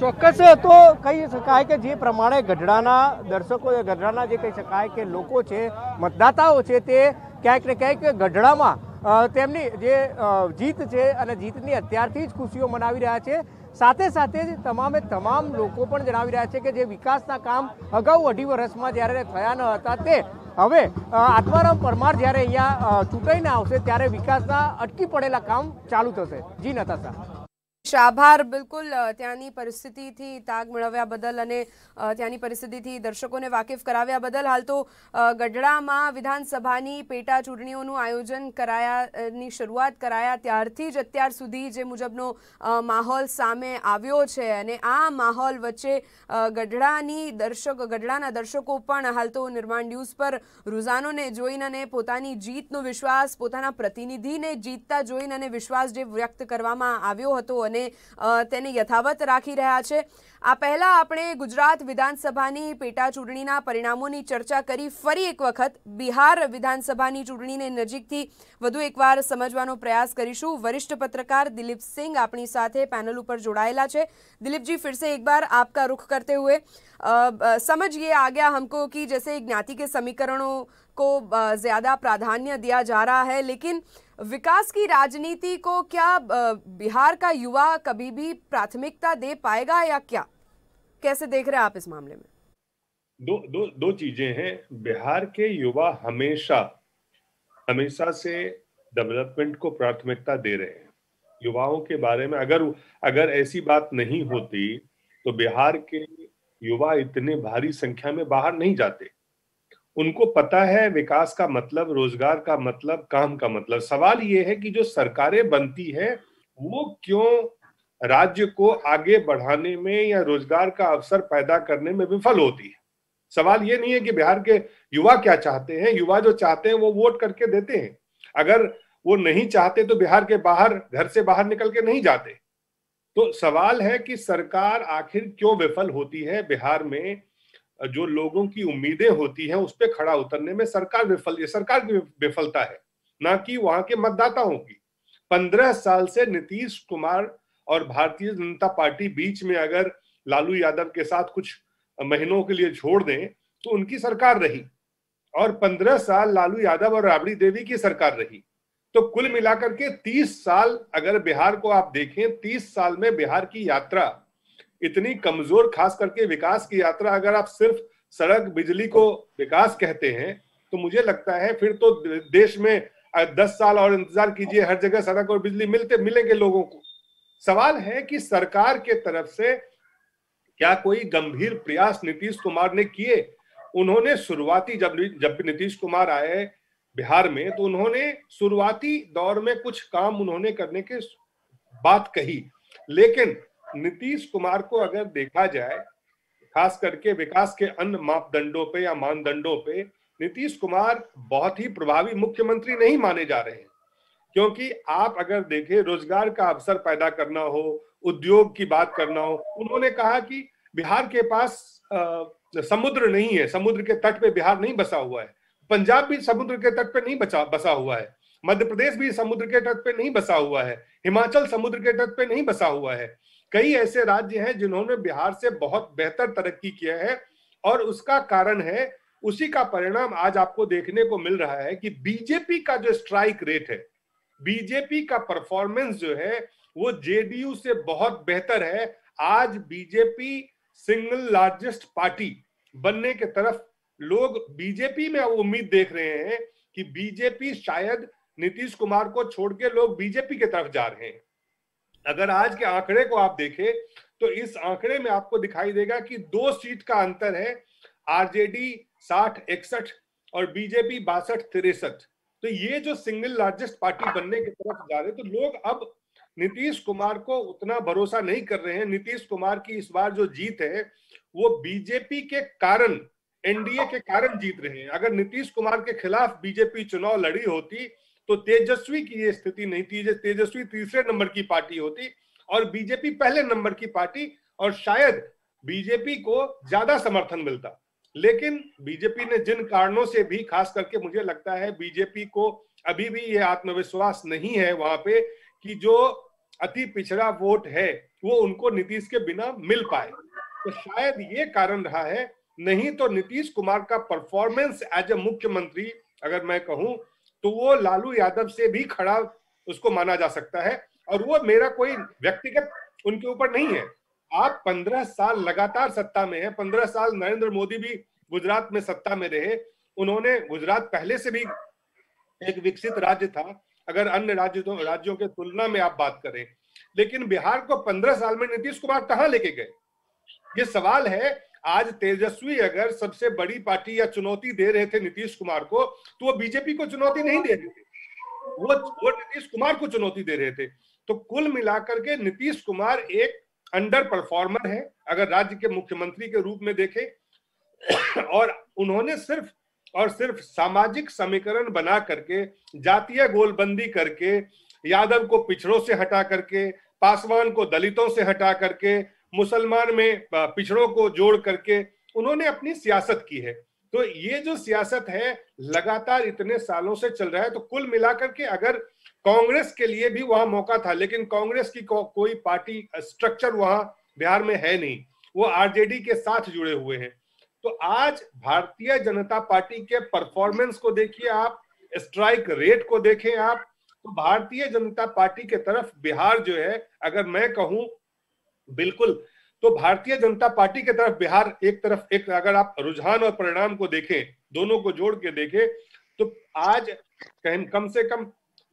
ચોક્કસ તો કહી શકાય કે જે પ્રમાણે ગઢડાના દર્શકો, ગઢડાના જે કહી શકાય કે લોકો છે, મતદાતાઓ છે, તે ક્યાંક ને ક્યાંક ગઢડામાં તેમની જે જીત છે અને જીતની અત્યારથી જ ખુશીઓ મનાવી રહ્યા છે. સાથે સાથે જ તમામે તમામ લોકો પણ જણાવી રહ્યા છે કે જે વિકાસના કામ અગાઉ 2.5 વર્ષમાં જ્યારે થયા ન હતા તે હવે આત્મારામ પરમાર જ્યારે અહીંયા ચૂંટાઈને આવશે ત્યારે વિકાસના અટકી પડેલા કામ ચાલુ થશે. જી નતાશા. આભાર. બિલકુલ ત્યાંની પરિસ્થિતિથી તાગ મેળવ્યા બદલ અને ત્યાંની પરિસ્થિતિથી દર્શકોને વાકેફ કરાવ્યા બદલ. હાલ તો ગઢડામાં વિધાનસભાની પેટા ચૂંટણીઓનું આયોજન કરાયાની શરૂઆત કરાયા ત્યારથી જ અત્યાર સુધી જે મુજબનો માહોલ સામે આવ્યો છે અને આ માહોલ વચ્ચે ગઢડાના દર્શકો પણ હાલ તો નિર્માણ ન્યૂઝ પર રૂઝાનોને જોઈને અને પોતાની જીતનો વિશ્વાસ, પોતાના પ્રતિનિધિને જીતતા જોઈને અને વિશ્વાસ જે વ્યક્ત કરવામાં આવ્યો હતો અને તેને યથાવત રાખી રહ્યા છે. આ પહેલા આપણે ગુજરાત વિધાનસભાની પેટા ચૂંટણીના પરિણામોની ચર્ચા કરી. ફરી એક વખત બિહાર વિધાનસભાની ચૂંટણીને નજીકથી વધુ એકવાર સમજવાનો પ્રયાસ કરીશું. વરિષ્ઠ पत्रकार दिलीप सिंह अपनी साथ पैनल ऊपर जोड़ाएला है. दिलीप जी, फिर से एक बार आपका रुख करते हुए समझ ये आ गया हमको कि जैसे ज्ञाति के समीकरणों को ज्यादा प्राधान्य दिया जा रहा है, लेकिन विकास की राजनीति को क्या बिहार का युवा कभी भी प्राथमिकता दे पाएगा या क्या? कैसे देख रहे हैं आप इस मामले में? दो चीजें हैं. बिहार के युवा हमेशा से डेवलपमेंट को प्राथमिकता दे रहे हैं. युवाओं के बारे में अगर ऐसी बात नहीं होती तो बिहार के युवा इतने भारी संख्या में बाहर नहीं जाते. उनको पता है विकास का मतलब, रोजगार का मतलब, काम का मतलब. सवाल ये है कि जो सरकारें बनती है वो क्यों राज्य को आगे बढ़ाने में या रोजगार का अवसर पैदा करने में विफल होती है. सवाल ये नहीं है कि बिहार के युवा क्या चाहते हैं. युवा जो चाहते हैं वो वोट करके देते हैं. अगर वो नहीं चाहते तो बिहार के बाहर, घर से बाहर निकल के नहीं जाते. तो सवाल है कि सरकार आखिर क्यों विफल होती है. बिहार में जो लोगों की उम्मीदें होती हैं उस पर खड़ा उतरने में सरकार की विफलता है, ना कि वहां के मतदाताओं की. 15 साल से नीतीश कुमार और भारतीय जनता पार्टी बीच में अगर लालू यादव के साथ कुछ महीनों के लिए छोड़ दें तो उनकी सरकार रही, और 15 साल लालू यादव और राबड़ी देवी की सरकार रही. तो कुल मिलाकर के 30 साल अगर बिहार को आप देखें, 30 साल में बिहार की यात्रा इतनी कमजोर, खास करके विकास की यात्रा. अगर आप सिर्फ सड़क, बिजली को विकास कहते हैं तो मुझे लगता है फिर तो देश में 10 साल और इंतजार कीजिए, हर जगह सड़क और बिजली मिलेंगे लोगों को. सवाल है कि सरकार के तरफ से क्या कोई गंभीर प्रयास नीतीश कुमार ने किए. उन्होंने शुरुआती जब नीतीश कुमार आए बिहार में तो उन्होंने शुरुआती दौर में कुछ काम उन्होंने करने की बात कही, लेकिन नीतीश कुमार को अगर देखा जाए खास करके विकास के अन्य मापदंडों पे या मानदंडों पे नीतीश कुमार बहुत ही प्रभावी मुख्यमंत्री नहीं माने जा रहे हैं. क्योंकि आप अगर देखें, रोजगार का अवसर पैदा करना हो, उद्योग की बात करना हो, उन्होंने कहा कि बिहार के पास समुद्र नहीं है, समुद्र के तट पे बिहार नहीं बसा हुआ है. पंजाब भी समुद्र के तट पे नहीं बसा हुआ है. मध्य प्रदेश भी समुद्र के तट पे नहीं बसा हुआ है. हिमाचल समुद्र के तट पे नहीं बसा हुआ है. कई ऐसे राज्य हैं जिन्होंने बिहार से बहुत बेहतर तरक्की किया है और उसका कारण है, उसी का परिणाम आज आपको देखने को मिल रहा है कि बीजेपी का जो स्ट्राइक रेट है, बीजेपी का परफॉर्मेंस जो है वो जेडीयू से बहुत बेहतर है। आज बीजेपी सिंगल लार्जेस्ट पार्टी बनने के तरफ लोग बीजेपी में उम्मीद देख रहे हैं कि बीजेपी शायद नीतीश कुमार को छोड़ के लोग बीजेपी की तरफ जा रहे हैं। अगर आज के आंकड़े को आप देखें तो इस आंकड़े में आपको दिखाई देगा कि 2 सीट का अंतर है, आरजेडी 60-61 और बीजेपी 62-63। तो ये जो सिंगल लार्जेस्ट पार्टी बनने की तरफ जा रहे हैं, तो लोग अब नीतीश कुमार को उतना भरोसा नहीं कर रहे हैं। नीतीश कुमार की इस बार जो जीत है वो बीजेपी के कारण, एनडीए के कारण जीत रहे हैं। अगर नीतीश कुमार के खिलाफ बीजेपी चुनाव लड़ी होती तो तेजस्वी की ये स्थिति नहीं थी। तेजस्वी तीसरे नंबर की पार्टी होती और बीजेपी पहले नंबर की पार्टी, और शायद बीजेपी को ज्यादा समर्थन मिलता। लेकिन बीजेपी ने जिन कारणों से भी, खास करके मुझे लगता है बीजेपी को अभी भी ये आत्मविश्वास नहीं है वहां पे कि जो अति पिछड़ा वोट है वो उनको नीतीश के बिना मिल पाए, तो शायद ये कारण रहा है। नहीं तो नीतीश कुमार का परफॉर्मेंस एज ए मुख्यमंत्री अगर मैं कहूं तो वो लालू यादव से भी खड़ा उसको माना जा सकता है। और वो मेरा कोई व्यक्तिगत उनके ऊपर नहीं है। आप 15 साल लगातार सत्ता में हैं, 15 साल नरेंद्र मोदी भी गुजरात में सत्ता में रहे। उन्होंने, गुजरात पहले से भी एक विकसित राज्य था अगर अन्य राज्यों के तुलना में आप बात करें, लेकिन बिहार को 15 साल में नीतीश कुमार कहां लेके गए? ये सवाल है। आज तेजस्वी अगर सबसे बड़ी पार्टी या चुनौती दे रहे थे नीतीश कुमार को, तो वो बीजेपी को चुनौती नहीं दे रहे थे, वो नीतीश कुमार को चुनौती दे रहे थे। तो कुल मिलाकर के नीतीश कुमार एक अंडर परफॉर्मर है अगर राज्य के मुख्यमंत्री के रूप में देखें। और उन्होंने सिर्फ और सिर्फ सामाजिक समीकरण बना करके, जातीय गोलबंदी करके, यादव को पिछड़ों से हटा करके, पासवान को दलितों से हटा करके, मुसलमान में पिछड़ों को जोड़ करके उन्होंने अपनी सियासत की है। तो ये जो सियासत है लगातार इतने सालों से चल रहा है। तो कुल मिलाकर के अगर कांग्रेस के लिए भी वहां मौका था, लेकिन कांग्रेस की कोई पार्टी स्ट्रक्चर वहां बिहार में है नहीं, वो आरजेडी के साथ जुड़े हुए हैं। तो आज भारतीय जनता पार्टी के परफॉर्मेंस को देखिए आप, स्ट्राइक रेट को देखें आप, तो भारतीय जनता पार्टी के तरफ बिहार जो है, अगर मैं कहूं बिल्कुल, तो भारतीय जनता पार्टी के तरफ बिहार एक तरफ, एक अगर आप रुझान और परिणाम को देखें, दोनों को जोड़ के देखें, तो आज कम से कम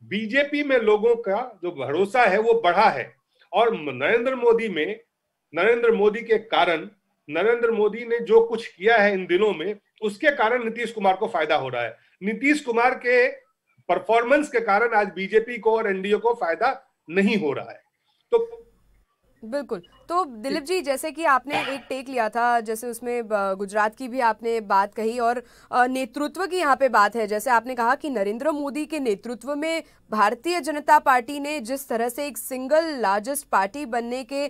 बीजेपी में लोगों का जो भरोसा है वो बढ़ा है। और नरेंद्र मोदी के कारण, नरेंद्र मोदी ने जो कुछ किया है इन दिनों में, उसके कारण नीतीश कुमार को फायदा हो रहा है। नीतीश कुमार के परफॉर्मेंस के कारण आज बीजेपी को और एनडीए को फायदा नहीं हो रहा है। तो बिल्कुल। तो दिलीप जी, जैसे कि आपने एक टेक लिया था, जैसे उसमें गुजरात की भी आपने बात कही और नेतृत्व की यहाँ पे बात है। जैसे आपने कहा कि नरेंद्र मोदी के नेतृत्व में भारतीय जनता पार्टी ने जिस तरह से एक सिंगल लार्जेस्ट पार्टी बनने के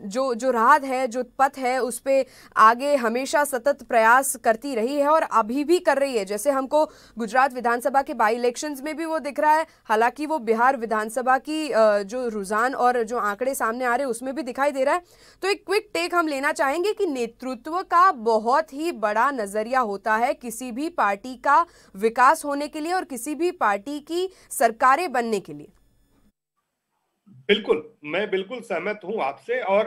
जो राह है, जो पथ है, उस पे आगे हमेशा सतत प्रयास करती रही है और अभी भी कर रही है। जैसे हमको गुजरात विधानसभा के बाई इलेक्शंस में भी वो दिख रहा है, हालांकि वो बिहार विधानसभा की जो रुझान और जो आंकड़े सामने आ रहे हैं उसमें भी दिखाई दे रहा है। तो एक क्विक टेक हम लेना चाहेंगे कि नेतृत्व का बहुत ही बड़ा नजरिया होता है किसी भी पार्टी का विकास होने के लिए और किसी भी पार्टी की सरकारें बनने के लिए। बिल्कुल, मैं बिल्कुल सहमत हूं आपसे। और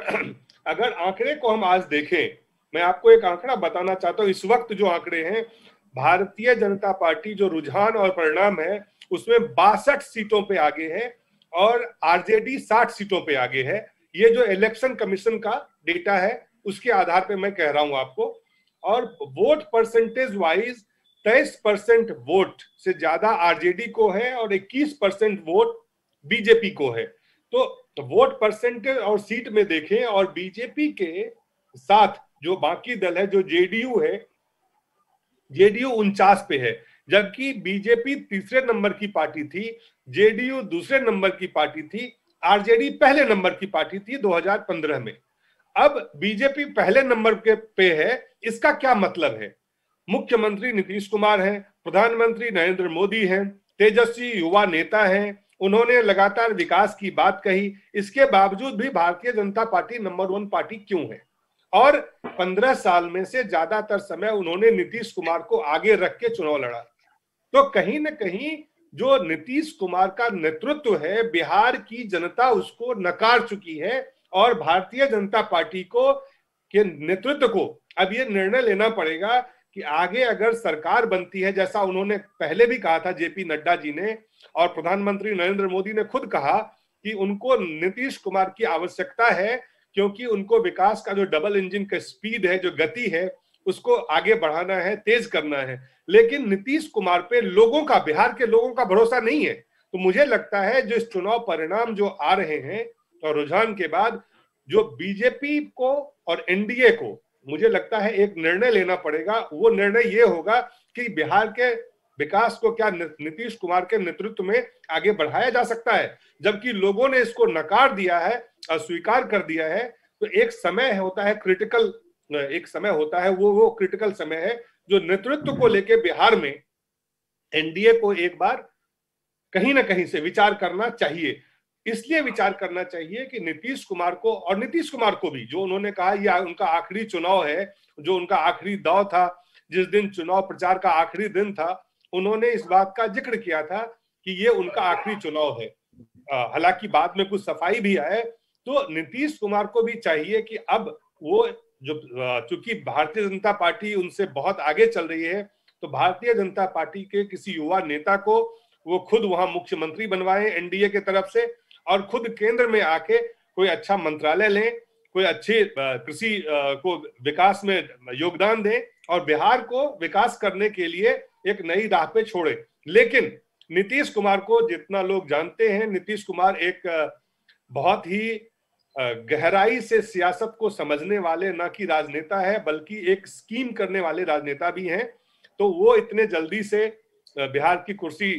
अगर आंकड़े को हम आज देखें, मैं आपको एक आंकड़ा बताना चाहता हूं। इस वक्त जो आंकड़े हैं, भारतीय जनता पार्टी जो रुझान और परिणाम है उसमें 62 सीटों पे आगे है और आरजेडी 60 सीटों पे आगे है। ये जो इलेक्शन कमीशन का डेटा है उसके आधार पे मैं कह रहा हूं आपको। और वोट परसेंटेज वाइज 23% वोट से ज्यादा आरजेडी को है और 21% वोट बीजेपी को है। तो वोट परसेंटेज और सीट में देखें, और बीजेपी के साथ जो बाकी दल है, जो जेडीयू है, जेडीयू 49 पे है, जबकि बीजेपी तीसरे नंबर की पार्टी थी, जेडीयू दूसरे नंबर की पार्टी थी, आरजेडी पहले नंबर की पार्टी थी 2015 में। अब बीजेपी पहले नंबर पे है। इसका क्या मतलब है? मुख्यमंत्री नीतीश कुमार हैं, प्रधानमंत्री नरेंद्र मोदी हैं, तेजस्वी युवा नेता हैं, उन्होंने लगातार विकास की बात कही। इसके बावजूद भी Bharatiya Janata party number 1 party क्यों है? और 15 साल में से ज्यादातर समय उन्होंने नीतीश कुमार को आगे रख के चुनाव लड़ा। तो कहीं ना कहीं जो नीतीश कुमार का नेतृत्व है, बिहार की जनता उसको नकार चुकी है और भारतीय जनता पार्टी को के नेतृत्व को अब ये निर्णय लेना पड़ेगा कि आगे अगर सरकार बनती है, जैसा उन्होंने पहले भी कहा था जेपी नड्डा जी ने और प्रधानमंत्री नरेंद्र मोदी ने खुद कहा कि उनको नीतीश कुमार की आवश्यकता है, क्योंकि उनको विकास का जो डबल इंजन का स्पीड है, जो गति है, उसको आगे बढ़ाना है, तेज करना है। लेकिन नीतीश कुमार पे लोगों का, बिहार के लोगों का भरोसा नहीं है। तो मुझे लगता है जो इस चुनाव परिणाम जो आ रहे हैं और रुझान के बाद जो बीजेपी को और एनडीए को, मुझे लगता है एक निर्णय लेना पड़ेगा। वो निर्णय ये होगा कि बिहार के विकास को क्या नीतीश कुमार के नेतृत्व में आगे बढ़ाया जा सकता है। जबकि लोगों ने इसको नकार दिया है, अस्वीकार कर दिया है। तो एक समय होता है क्रिटिकल, एक समय होता है वो क्रिटिकल समय है जो नेतृत्व को लेके बिहार में एनडीए को एक बार कहीं ना कहीं से विचार करना चाहिए। इसलिए विचार करना चाहिए कि नीतीश कुमार को, और नीतीश कुमार को भी, जो उन्होंने कहा यह उनका आखिरी चुनाव है, जो उनका आखिरी दौर था, जिस दिन चुनाव प्रचार का आखिरी दिन था, उन्होंने इस बात का जिक्र किया था कि ये उनका आखिरी चुनाव है। हालांकि बाद में कुछ सफाई भी आए। तो नीतीश कुमार को भी चाहिए कि अब वो जो, चूंकि भारतीय जनता पार्टी उनसे बहुत आगे चल रही है, तो भारतीय जनता पार्टी के किसी युवा नेता को वो खुद वहां मुख्यमंत्री बनवाएं एनडीए के तरफ से, और खुद केंद्र में आके कोई अच्छा मंत्रालय लें, कोई अच्छे कृषि को विकास में योगदान दें और बिहार को विकास करने के लिए एक नई राह पे छोड़े। लेकिन नीतीश कुमार को जितना लोग जानते हैं, नीतीश कुमार एक बहुत ही गहराई से सियासत को समझने वाले ना कि राजनेता है, बल्कि एक स्कीम करने वाले राजनेता भी हैं। तो वो इतने जल्दी से बिहार की कुर्सी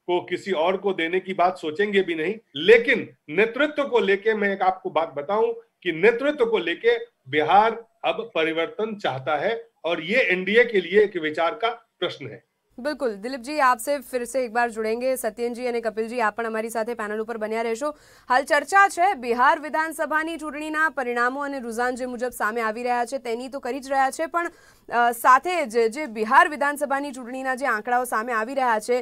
को किसी और को देने की बात सोचेंगे भी नहीं। लेकिन नेतृत्व को लेके मैं एक आपको बात बताऊं कि नेतृत्व को लेके बिहार अब परिवर्तन चाहता है और ये एनडीए के लिए एक विचार का प्रश्न है। बिल्कुल दिलीप जी, आपसे फिर से एक बार जुड़ेंगे। सत्यन जी અને કપિલ जी आप अमारी साथे पैनल पर बन्या रहेशो। हाल चर्चा है बिहार विधानसभानी चूंटણીના परिणामों અને रुझान जे मुजब सामे आवी रह्या छे तेनी तो करी ज रह्या छे, पण साथे जे बिहार विधानसभानी चूंटણીના जे आंकड़ाओ सामे आवी रह्या छे,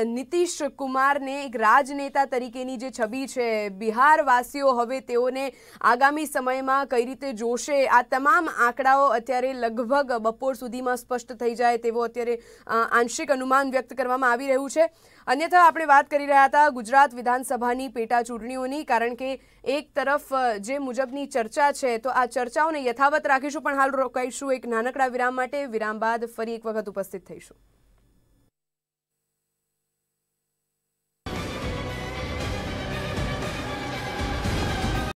नीतीश कुमार ने एक राजनेता तरीकेनी जे छबी छे, बिहारवासीओ हवे तेओने आगामी समयमां कई रीते जोशे, आ तमाम आंकड़ाओ अत्यारे लगभग बपोर सुधीमां स्पष्ट थई जाय तेवो अत्यारे आंशिक अनुमान व्यक्त करवामां आवी रह्युं छे। अन्यथा आपणे वात करी रह्या हता गुजरात विधानसभानी पेटा चूंटણીओनी, कारण के एक तरफ जे मुजबनी चर्चा छे तो आ चर्चाओने यथावत राखीशुं, पण हाल रोकाईशुं एक नानकड़ा विराम माटे। विराम बाद फरी एक वखत उपस्थित थईशुं।